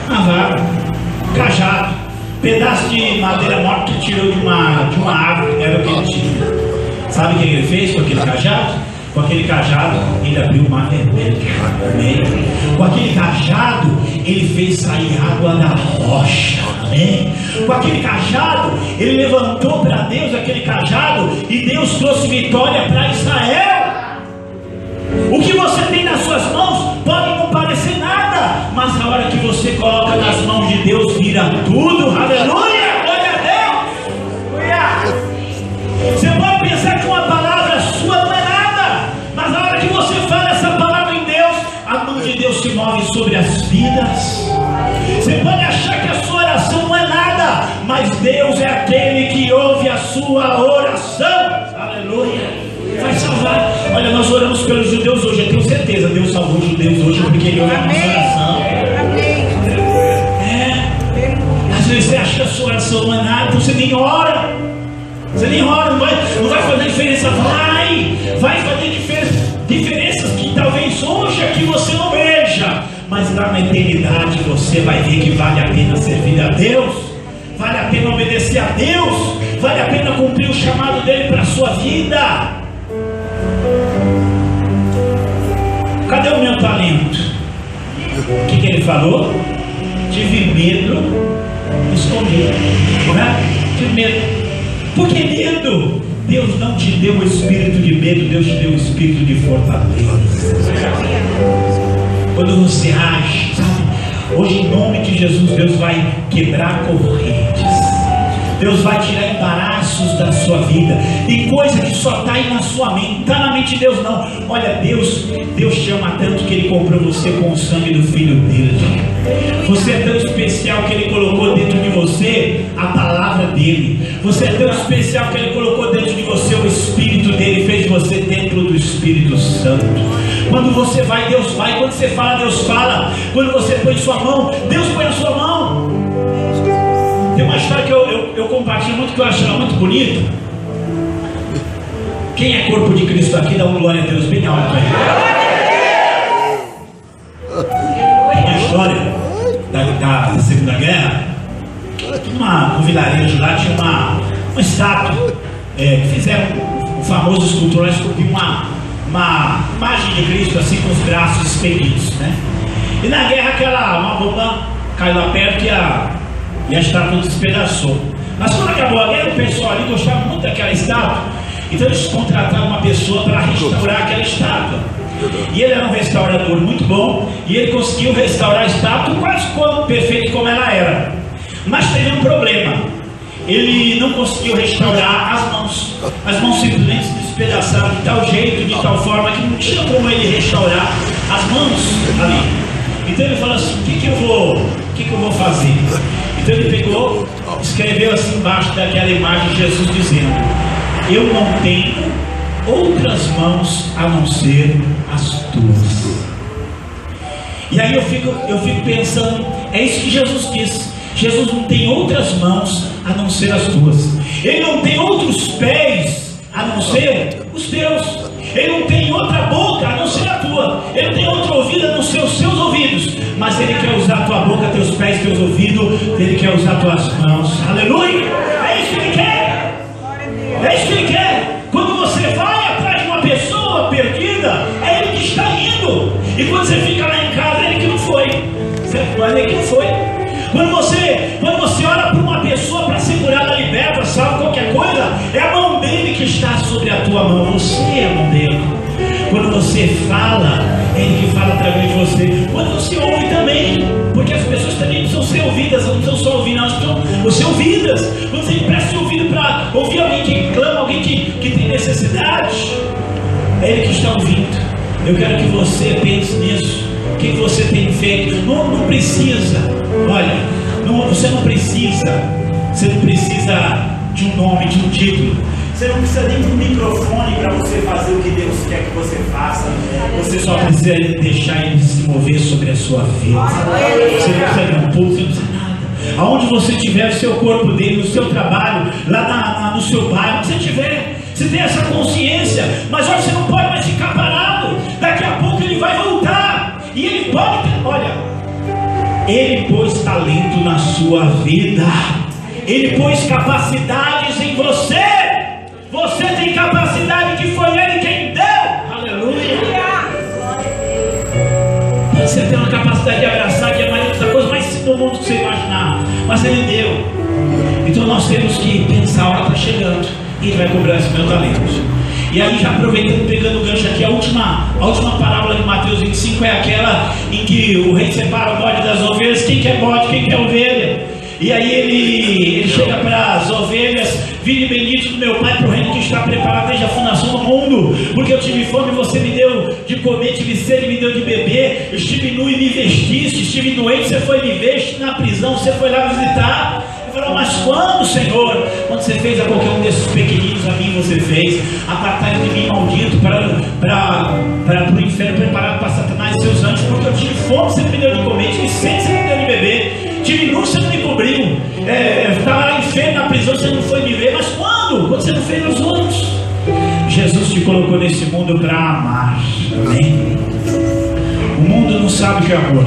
uma vara, um cajado, pedaço de madeira morta que tirou de uma árvore, era o que ele tinha. Sabe o que ele fez com aquele cajado? Com aquele cajado ele abriu o mar vermelho. Com aquele cajado ele fez sair água da rocha. Amém? Com aquele cajado ele levantou para Deus aquele cajado e Deus trouxe vitória para Israel. O que você tem nas suas mãos pode não parecer nada, mas na hora que você coloca nas mãos de Deus, vira tudo. Aleluia! Glória a Deus! Você pode pensar que uma palavra sua não é nada, mas na hora que você fala essa palavra em Deus, a mão de Deus se move sobre as vidas. Você pode achar que a sua oração não é nada, mas Deus é aquele que ouve a sua oração. Aleluia! Vai salvar. Olha, nós oramos pelos judeus hoje. Eu tenho certeza, Deus salvou os judeus hoje porque Ele ouve a nossa oração. Às vezes você acha que a sua oração não é nada, então você nem ora. Você nem ora, não vai fazer diferença. Vai fazer diferenças que talvez hoje aqui você não veja, mas lá na eternidade você vai ver que vale a pena servir a Deus, vale a pena obedecer a Deus, vale a pena cumprir o chamado dele para a sua vida. Cadê o meu talento? O que ele falou? Tive medo, escondi, né? Tive medo. Por que medo? Deus não te deu o espírito de medo, Deus te deu o espírito de fortaleza. Quando você age, sabe? Hoje, em nome de Jesus, Deus vai quebrar correntes. Deus vai tirar embaraços da sua vida. Tem coisa que só está aí na sua mente, não está na mente de Deus não. Olha, Deus te ama tanto que Ele comprou você com o sangue do Filho dele. Você é tão especial que Ele colocou dentro de você a palavra dele. Você é tão especial que Ele colocou dentro de você o Espírito dele, fez de você templo do Espírito Santo. Quando você vai, Deus vai. Quando você fala, Deus fala. Quando você põe sua mão, Deus põe a sua mão. Tem uma história que eu compartilho muito, que eu acho ela muito bonita. Quem é corpo de Cristo aqui, dá uma glória a Deus bem alto aí. Tem uma história da Segunda Guerra. No vilarejo lá tinha uma estátua que fizeram o famoso escultor lá, esculpiu uma imagem de Cristo assim com os braços estendidos, né? E na guerra uma bomba caiu lá perto e a estátua despedaçou. Mas quando acabou a guerra, o pessoal ali gostava muito daquela estátua, então eles contrataram uma pessoa para restaurar aquela estátua. E ele era um restaurador muito bom, e ele conseguiu restaurar a estátua quase perfeito como ela era. Mas teve um problema. Ele não conseguiu restaurar as mãos. As mãos simplesmente se despedaçaram de tal jeito, de tal forma que não tinha como ele restaurar as mãos ali. Então ele falou assim: o que eu vou fazer? Então ele pegou, escreveu assim embaixo daquela imagem Jesus dizendo: eu não tenho outras mãos a não ser as tuas. E aí eu fico pensando, é isso que Jesus disse. Jesus não tem outras mãos a não ser as tuas. Ele não tem outros pés a não ser os teus. Ele não tem outra boca a não ser a tua. Ele não tem outro ouvido a não ser os seus ouvidos. Mas Ele quer usar a tua boca, teus pés, teus ouvidos. Ele quer usar tuas mãos. Aleluia! É isso que Ele quer. É isso que Ele quer. Quando você vai atrás de uma pessoa perdida, é Ele que está indo. E quando você fica lá em casa, é Ele que não foi. Certo? É Ele que não foi. Quando você ora por uma pessoa para ser curada, liberta, salva qualquer coisa, é a mão dele que está sobre a tua mão. Você é a mão dele. Quando você fala, é ele que fala através de você. Quando você ouve também, porque as pessoas também precisam ser ouvidas, não precisam só ouvir, não, precisam ser ouvidas. Quando você empresta o ouvido para ouvir alguém que clama, alguém que tem necessidade, é ele que está ouvindo. Eu quero que você pense nisso. O que você tem feito? Não precisa, olha, você não precisa de um nome, de um título. Você não precisa nem de um microfone para você fazer o que Deus quer que você faça. Você só precisa deixar Ele se mover sobre a sua vida. Você não precisa de um pulso, você não precisa de nada. Aonde você tiver o seu corpo dele, no seu trabalho, lá no seu bairro, onde você tiver, você tem essa consciência. Mas olha, você não pode mais ficar parado. Daqui a pouco Ele vai voltar. E Ele pode ter, olha, Ele pôs talento na sua vida. Ele pôs capacidades em você. Você tem capacidade que foi Ele quem deu. Aleluia. Você tem uma capacidade de abraçar, que é mais da coisa mais simples do mundo que você imaginar. Mas Ele deu. Então nós temos que pensar, a hora está chegando. E Ele vai cobrar esse meu talento. E aí, já aproveitando, pegando o gancho aqui, a última parábola de Mateus 25 é aquela em que o rei separa o bode das ovelhas. Quem quer bode, quem quer ovelha? E aí ele chega para as ovelhas: vinde bendito do meu Pai para o reino que está preparado desde a fundação do mundo. Porque eu tive fome e você me deu de comer, tive sede e me deu de beber, estive nu e me vestiste, estive doente, você foi me ver, estive na prisão, você foi lá visitar. Ele falou: mas quando, Senhor? Quando você fez a qualquer um desses pequeninos, a mim você fez. Apartai de mim, maldito, para o inferno preparado para Satanás e seus anjos. Porque eu tive fome, você me deu de comer, tive sede, você me deu de beber, tive nu, você não me cobriu, estava lá enfermo na prisão, você não foi me ver. Mas quando? Quando você não fez nos outros. Jesus te colocou nesse mundo para amar. Amém? O mundo não sabe o que é amor.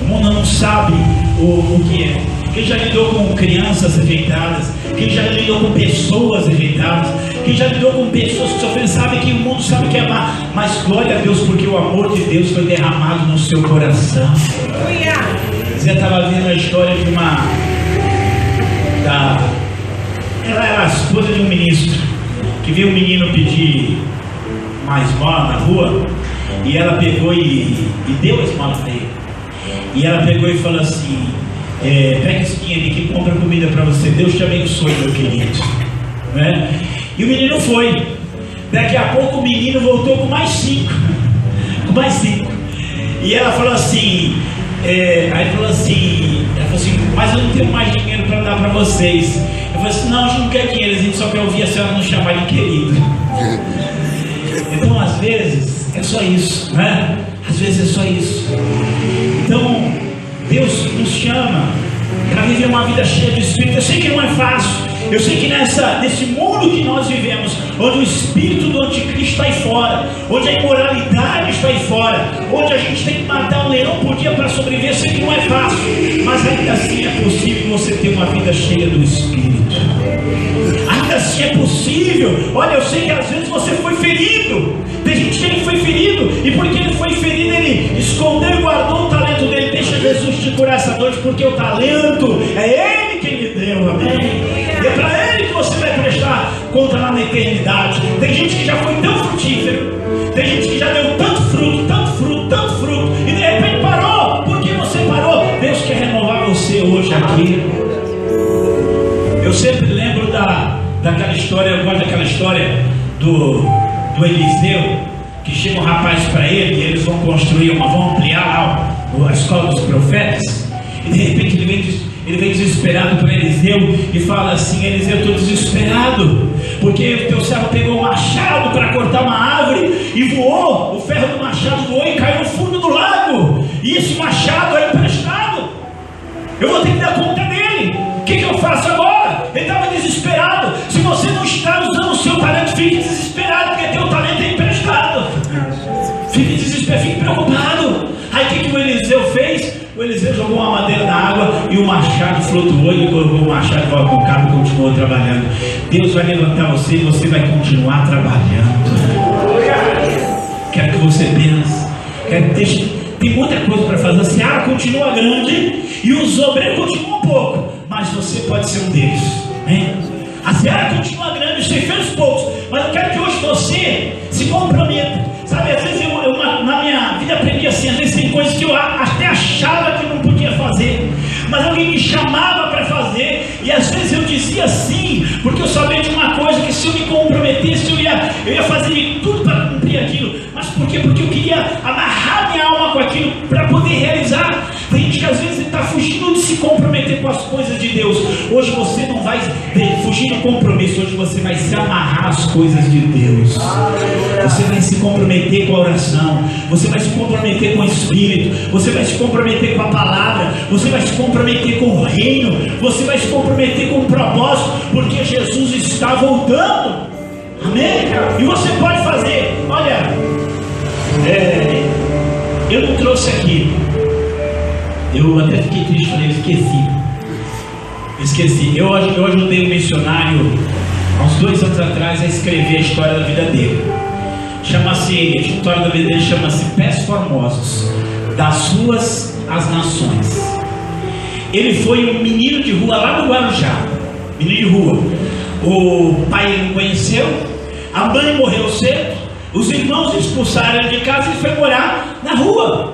O mundo não sabe o que é. Quem já lidou com crianças rejeitadas, quem já lidou com pessoas rejeitadas, quem já lidou com pessoas que sofreram, sabe que o mundo sabe que é amar. Mas glória a Deus, porque o amor de Deus foi derramado no seu coração. Você estava vendo a história de ela era a esposa de um ministro, que viu um menino pedir uma esmola na rua, e ela pegou e deu a esmola para ele. E ela pegou e falou assim: pega esse dinheiro aqui e compra comida para você. Deus te abençoe, meu querido. Né? E o menino foi. Daqui a pouco o menino voltou com mais 5. Com mais 5. E ela falou assim, ela falou assim, mas eu não tenho mais dinheiro para dar para vocês. Eu falei assim, não, a gente não quer dinheiro, a gente só quer ouvir a senhora nos chamar de querido. Então, às vezes, é só isso, né? Às vezes é só isso. Então, Deus nos chama para viver uma vida cheia de Espírito. Eu sei que não é fácil. Eu sei que nesse mundo que nós vivemos, onde o espírito do anticristo está aí fora, onde a imoralidade está aí fora, onde a gente tem que matar um leão por dia para sobreviver, eu sei que não é fácil, mas ainda assim é possível você ter uma vida cheia do Espírito. Ainda assim é possível. Olha, eu sei que às vezes você foi ferido. Tem gente que ele foi ferido, e porque ele foi ferido, ele escondeu e guardou o talento dele. Deixa Jesus te curar essa noite, porque o talento é ele quem lhe deu, amém? É para ele que você vai prestar conta lá na eternidade. Tem gente que já foi tão frutífero, tem gente que já deu tanto fruto, tanto fruto, tanto fruto, e de repente parou. Por que você parou? Deus quer renovar você hoje aqui. Eu sempre lembro daquela história, eu gosto daquela história do Eliseu, que chega um rapaz para ele, e eles vão construir vão ampliar lá a escola dos profetas, e de repente ele vem desesperado para Eliseu e fala assim: Eliseu, eu estou desesperado, porque o teu servo pegou um machado para cortar uma árvore e voou, o ferro do machado voou e caiu no fundo do lago, e esse machado é emprestado, eu vou ter que dar conta dele, o que eu faço agora? Ele estava desesperado. Se você não está usando o seu talento, fique desesperado, porque teu talento é emprestado. Fique desesperado, fique preocupado. Aí o que o Eliseu fez? O Eliseu jogou uma madeira na água e o machado flutuou. Ele colocou o machado de volta no cabo e continuou trabalhando. Deus vai levantar você e você vai continuar trabalhando. Quero que você pense. Tem muita coisa para fazer. A seara continua grande e os obreiros continuam um pouco, mas você pode ser um deles, hein? A seara continua grande, os ceifeiros poucos, mas eu quero que hoje você se comprometa. Sabe, às vezes eu na minha vida aprendi assim, às vezes tem coisas que eu até achava que eu não podia fazer, mas alguém me chamava para fazer, e às vezes eu dizia sim, porque eu sabia de uma coisa, que se eu me comprometesse, eu ia fazer de tudo para cumprir aquilo. Mas por quê? Porque eu queria amarrar minha alma com aquilo para poder realizar. Tem gente que às vezes está fugindo de se comprometer com as coisas de Deus. Hoje você não vai fugir do compromisso, hoje você vai se amarrar às coisas de Deus. Você vai se comprometer com a oração, você vai se comprometer com o Espírito, você vai se comprometer com a palavra, você vai se comprometer com o reino, você vai se comprometer com o propósito, porque Jesus está voltando. Amém? E você pode fazer. Olha, eu não trouxe aqui. Eu até fiquei triste, falei, esqueci. Eu ajudei um missionário há uns 2 anos atrás a escrever a história da vida dele. A história da vida dele chama-se Pés Formosos, das ruas às nações. Ele foi um menino de rua lá no Guarujá, menino de rua. O pai ele não conheceu, a mãe morreu cedo, os irmãos expulsaram ele de casa e foi morar na rua.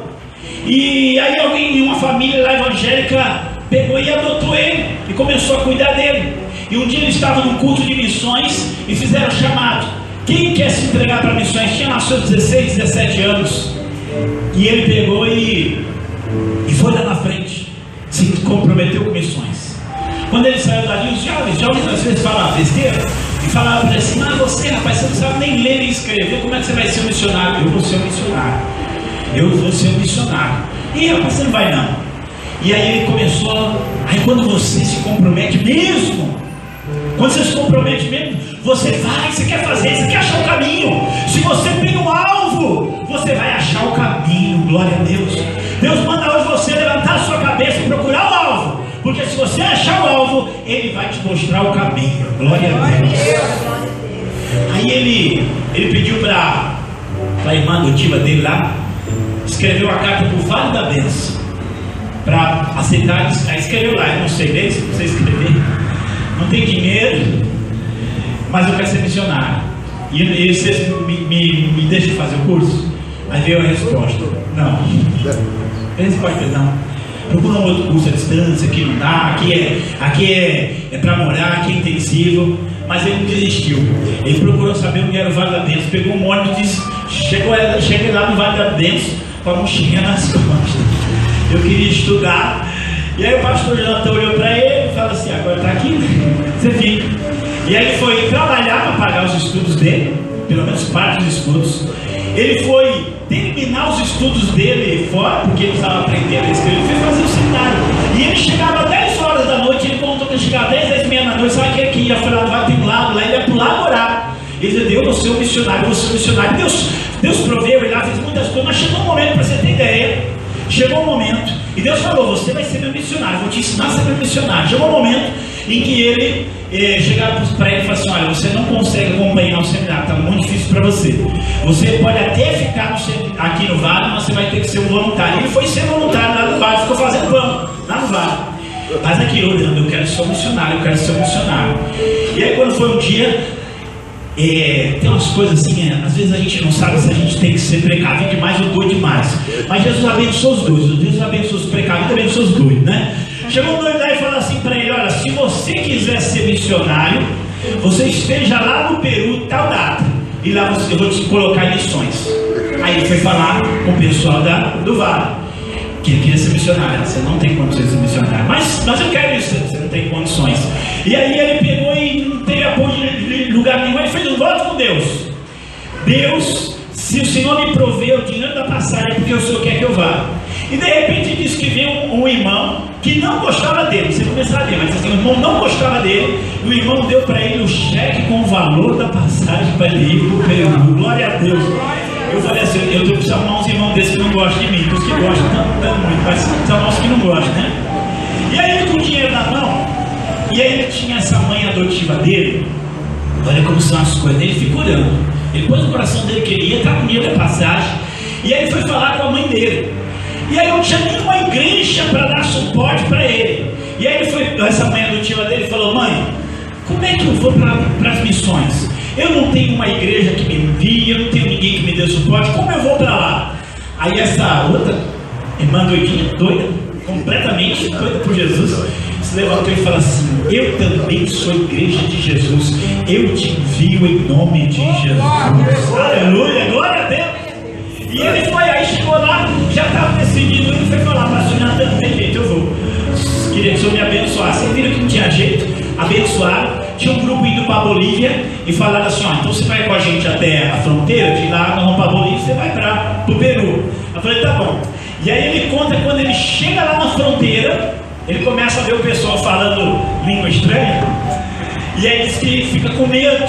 E aí alguém, uma família lá evangélica, pegou e adotou ele e começou a cuidar dele. E um dia ele estava num culto de missões e fizeram chamado: quem quer se entregar para missões? Tinha lá seus 16, 17 anos. E ele pegou e foi lá na frente, se comprometeu com missões. Quando ele saiu dali, os jovens às vezes falavam besteira e falavam para ele assim: mas você, rapaz, você não sabe nem ler nem escrever, como é que você vai ser um missionário? Eu vou ser um missionário. E rapaz, você não vai não. E aí ele começou. Aí quando você se compromete mesmo, você vai, você quer fazer, você quer achar o caminho. Se você tem um alvo, você vai achar o caminho. Glória a Deus. Deus manda hoje você levantar a sua cabeça e procurar o alvo, porque se você achar o alvo, Ele vai te mostrar o caminho. Glória a Deus. Aí ele pediu para a irmã adotiva dele lá, escreveu a carta para o Vale da Bênção, para aceitar. Escreveu lá, eu não sei ler, se você escrever, não tem dinheiro, mas eu quero ser missionário, e vocês me deixam fazer o curso? Aí veio a resposta: não. A resposta: não. procura um outro curso à distância, aqui não dá, aqui é para morar, aqui é intensivo. Mas ele não desistiu. Ele procurou saber onde era o Vale da Bênção, pegou um ônibus e disse, cheguei lá no Vale da Bênção com a mochilinha nas costas. Eu queria estudar. E aí o pastor Jonathan olhou para ele e falou assim, agora está aqui, você fica. E aí ele foi trabalhar para pagar os estudos dele, pelo menos parte dos estudos. Ele foi terminar os estudos dele fora, porque ele estava aprendendo a escrever, ele foi fazer o seminário. E ele chegava às 10 horas da noite, ele contou que ele chegava às 10, 10h30 da noite, sabe o que aqui? Ia falar, vai ter um lado lá, ele ia pular orar. Ele dizia, eu vou ser um missionário, vou ser um missionário. Deus proveu, ele lá fez muitas coisas, mas chegou um momento, para você ter ideia, chegou um momento, e Deus falou, você vai ser meu missionário, vou te ensinar a ser meu missionário. Chegou um momento em que ele chegaram para ele e falaram assim, olha, você não consegue acompanhar o seminário, está muito difícil para você. Você pode até ficar aqui no Vale, mas você vai ter que ser um voluntário. Ele foi ser voluntário lá no Vale, ficou fazendo pão lá no Vale. Mas aqui orando, eu quero ser um missionário, eu quero ser um missionário. E aí quando foi um dia, tem umas coisas assim, às vezes a gente não sabe se a gente tem que ser precavido demais ou doido demais. Mas Jesus abençoa os dois, Deus abençoa os precavidos, abençoa os doidos, né? Chegou um doido lá e falou assim para ele, olha, se você quiser ser missionário, você esteja lá no Peru, tal data, e lá eu vou te colocar em missões. Aí ele foi falar com o pessoal do Vale, que ele queria ser missionário. Você não tem condições de ser missionário, mas eu quero isso, você não tem condições. E aí ele pegou e não teve apoio de lugar nenhum, ele fez um voto com Deus. Deus, se o Senhor me prover o dinheiro da passagem, porque o Senhor quer que eu vá. E de repente disse que veio um irmão que não gostava dele, você não pensava dele, mas assim, o irmão não gostava dele, e o irmão deu para ele o cheque com o valor da passagem para ele ir para o Peru. Glória a Deus. Eu falei assim, eu estou precisando de uns irmãos desses que não gostam de mim, os que gostam não muito, mas são irmãos que não gostam, né? E aí ele com o dinheiro na mão, e aí ele tinha essa mãe adotiva dele, olha como são as coisas, ele ficou orando, ele pôs no coração dele que ele ia estar no dinheiro da passagem, e aí ele foi falar com a mãe dele. E aí não tinha nenhuma igreja para dar suporte para ele. E aí essa mãe adotiva dele falou, mãe, como é que eu vou para as missões? Eu não tenho uma igreja que me envie, eu não tenho ninguém que me dê suporte, como eu vou para lá? Aí essa outra irmã doidinha, doida, completamente doida por Jesus, se levantou e falou assim, eu também sou igreja de Jesus, eu te envio em nome de Jesus. Aleluia, glória a Deus. E ele foi, aí chegou lá, já estava decidido, ele foi falar, pastor Jonathan, não tem jeito, eu vou. Queria que o Senhor me abençoasse. Vocês viram que não tinha jeito, abençoaram. Tinha um grupo indo para a Bolívia e falaram assim, ó, então você vai com a gente até a fronteira, de lá nós vamos para a Bolívia e você vai para o Peru. Eu falei, tá bom. E aí ele conta que quando ele chega lá na fronteira, ele começa a ver o pessoal falando língua estranha, e aí diz que fica com medo,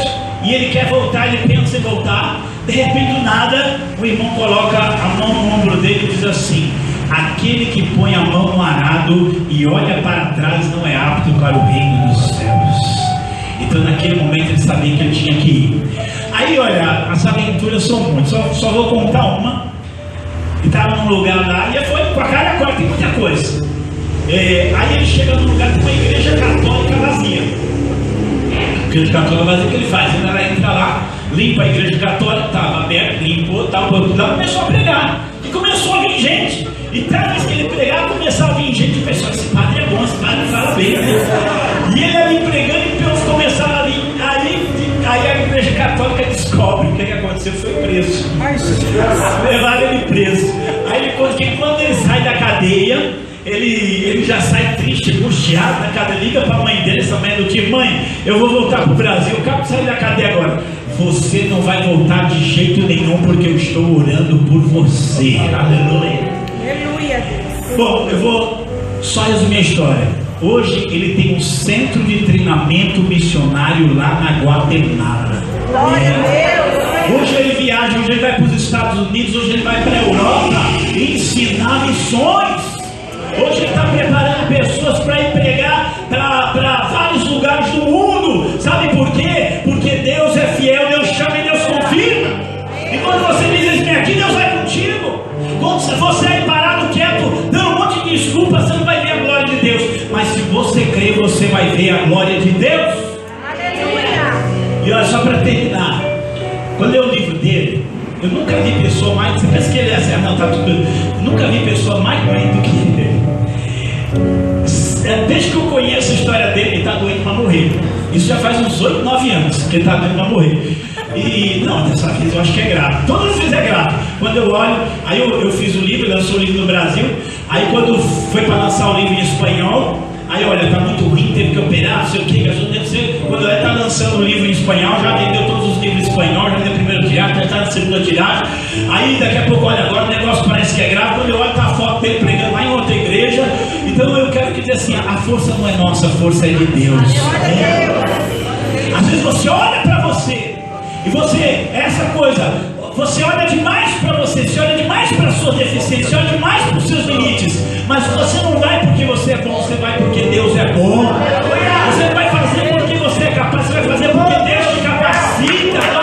e ele quer voltar, ele pensa em voltar. De repente, do nada, o irmão coloca a mão no ombro dele e diz assim, aquele que põe a mão no arado e olha para trás não é apto para o reino dos céus. Então naquele momento ele sabia que ele tinha que ir. Aí olha, as aventuras são muitas, só vou contar uma. Ele estava num lugar lá, e foi com a cara e a corda, tem muita coisa. Aí ele chega num lugar que tem uma igreja católica vazia. A igreja católica vazia, o que ele faz? Ele entra lá, limpa a igreja católica, estava aberto, limpou, tal, começou a pregar. E começou a vir gente. E cada vez que ele pregava, começava a vir gente. O pessoal, esse padre é bom, esse padre fala bem, né? E ele ali pregando, e Deus começava a vir. Aí a igreja católica descobre o que aconteceu, foi preso. Levaram ele preso. Aí ele conta que quando ele sai da cadeia, ele já sai triste, angustiado da cadeia, liga para a mãe dele, essa mãe do tipo, mãe, eu vou voltar para o Brasil, eu acabo de sair da cadeia agora. Você não vai voltar de jeito nenhum, porque eu estou orando por você. Aleluia. Aleluia. Bom, eu vou só resumir a história. Hoje ele tem um centro de treinamento missionário lá na Guatemala. Glória a Deus. Hoje ele viaja, hoje ele vai para os Estados Unidos, hoje ele vai para a Europa ensinar missões. Hoje ele está preparando pessoas para ir pregar para vários lugares do mundo. Sabe por quê? Porque Deus é fiel, Deus chama e Deus confirma. E quando você diz isso aqui, Deus vai contigo. Quando você é parado quieto, dando um monte de desculpa, você não vai ver a glória de Deus. Mas se você crer, você vai ver a glória de Deus. Aleluia. E olha, só para terminar, quando eu li o livro dele, eu nunca vi pessoa mais, você pensa que ele é assim, não, tá tudo, eu nunca vi pessoa mais doente do que ele. Desde que eu conheço a história dele, ele está doente para morrer. Isso já faz uns 8, 9 anos que ele está doente para morrer. E não, dessa vez eu acho que é grave. Todas as vezes é grave. Quando eu olho, aí eu fiz o livro, lançou o livro no Brasil. Aí quando foi para lançar o livro em espanhol, aí olha, tá muito ruim, teve que operar, não sei o que, deve ser. Quando ele está lançando o livro em espanhol, já vendeu todos os livros em espanhol, já vendeu o primeiro tiragem, já está na segunda tiragem. Aí daqui a pouco, olha, agora o negócio parece que é grave. Quando eu olho, tá a foto dele pregando lá em outra igreja. Então eu quero dizer assim, a força não é nossa, a força é de Deus. Às vezes você olha para você, e você, essa coisa, você olha demais para você, você olha demais para a sua deficiência, você olha demais para os seus limites. Mas você não vai porque você é bom, você vai porque Deus é bom. Você não vai fazer porque você é capaz, você vai fazer porque Deus te capacita.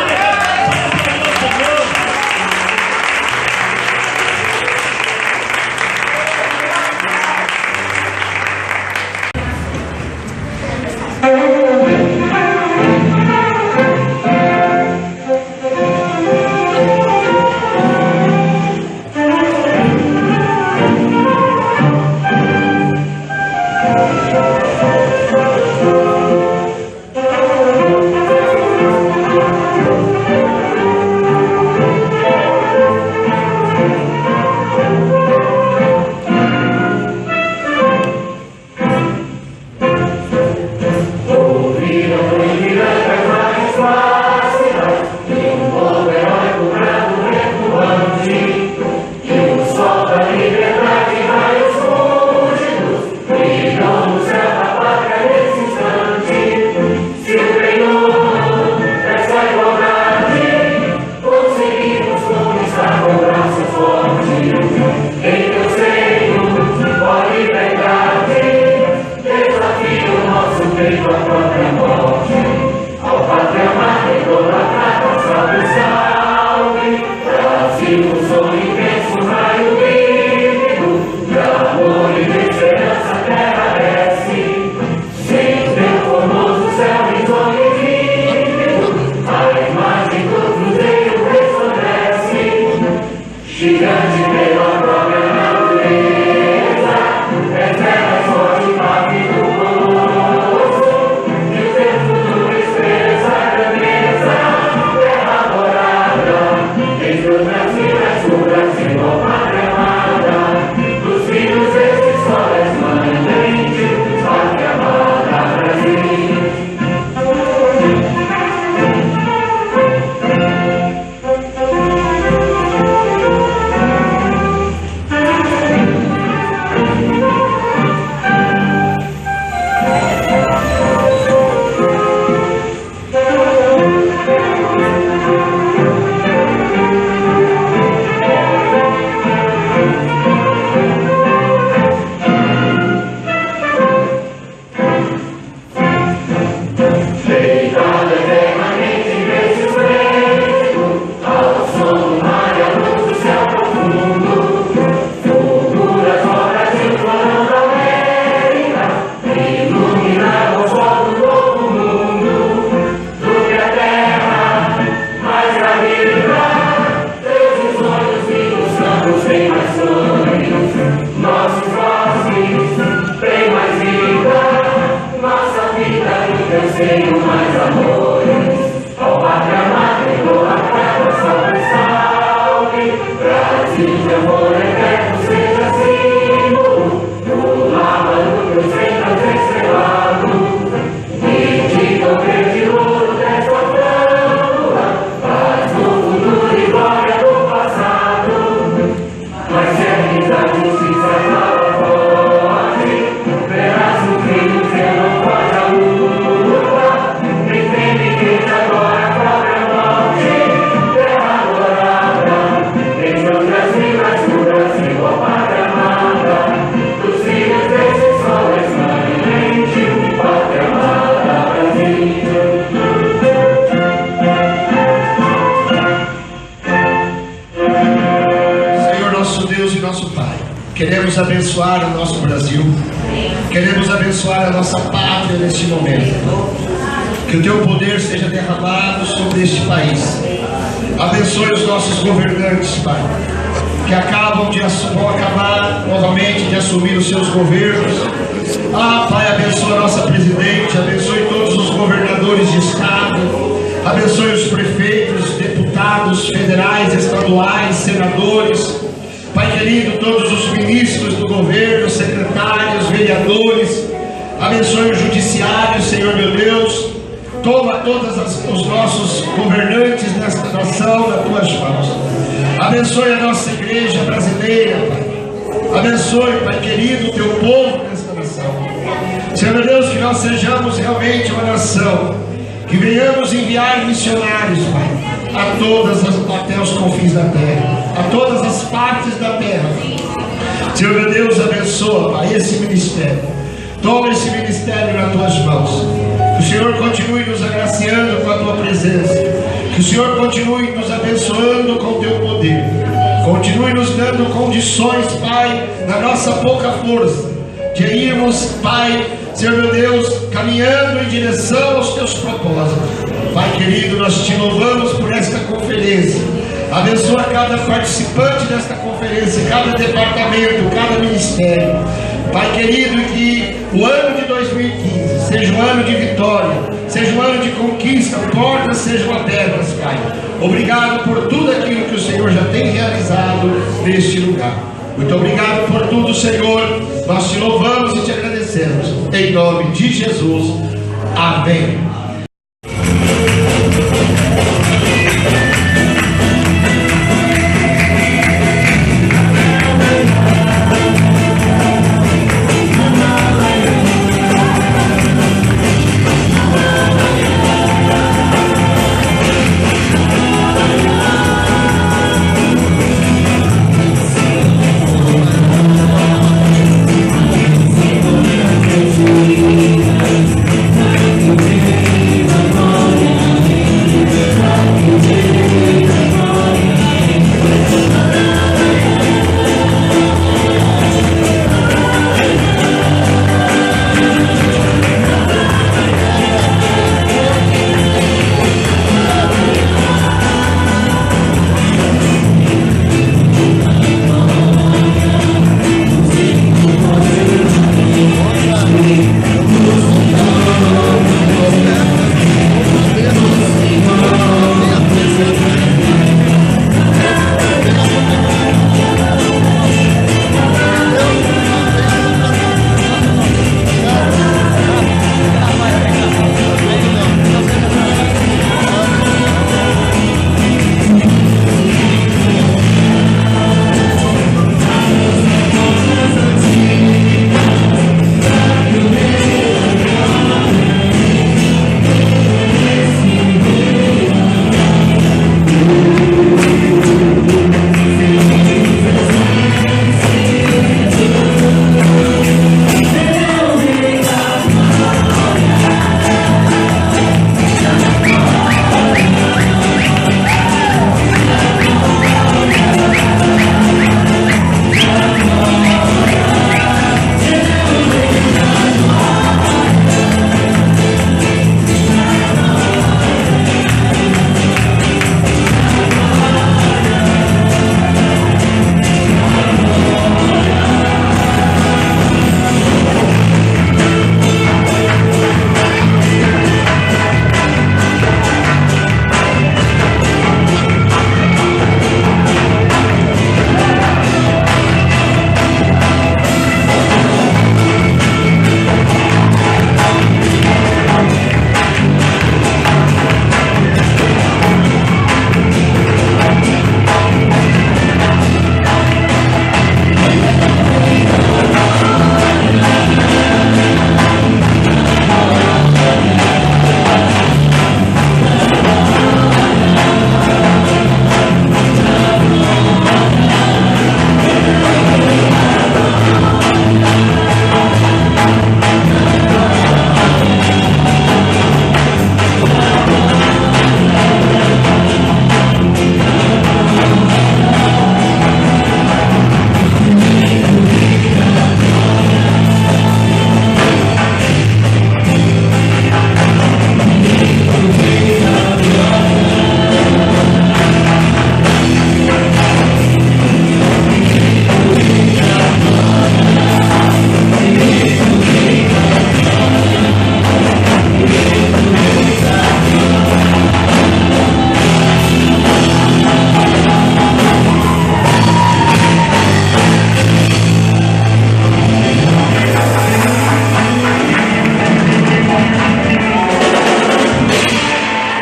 Queremos abençoar o nosso Brasil. Queremos abençoar a nossa pátria neste momento. Que o teu poder seja derramado sobre este país. Abençoe os nossos governantes, Pai. que vão acabar novamente de assumir os seus governos. Pai, abençoa a nossa presidente, abençoe todos os governadores de estado, abençoe os prefeitos, deputados federais, estaduais, senadores. Pai querido, todos os ministros do governo, secretários, vereadores, abençoe o judiciário, Senhor meu Deus. Toma todos os nossos governantes nesta nação nas tuas mãos. Abençoe a nossa igreja brasileira, Pai. Abençoe, Pai querido, o teu povo nesta nação. Senhor meu Deus, que nós sejamos realmente uma nação, que venhamos enviar missionários, Pai, até os confins da terra, a todas as partes da terra. Senhor meu Deus, abençoa, Pai, esse ministério. Toma esse ministério nas tuas mãos. Que o Senhor continue nos agraciando com a tua presença. Que o Senhor continue nos abençoando com o teu poder. Continue nos dando condições, Pai, na nossa pouca força, de irmos, Pai, Senhor meu Deus, caminhando em direção aos teus propósitos. Pai querido, nós te louvamos por esta conferência. Abençoa cada participante desta conferência, cada departamento, cada ministério. Pai querido, que o ano de 2015 seja um ano de vitória, seja um ano de conquista, portas sejam abertas, Pai. Obrigado por tudo aquilo que o Senhor já tem realizado neste lugar. Muito obrigado por tudo, Senhor. Nós te louvamos e te agradecemos. Em nome de Jesus. Amém. Thank you.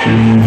Amém.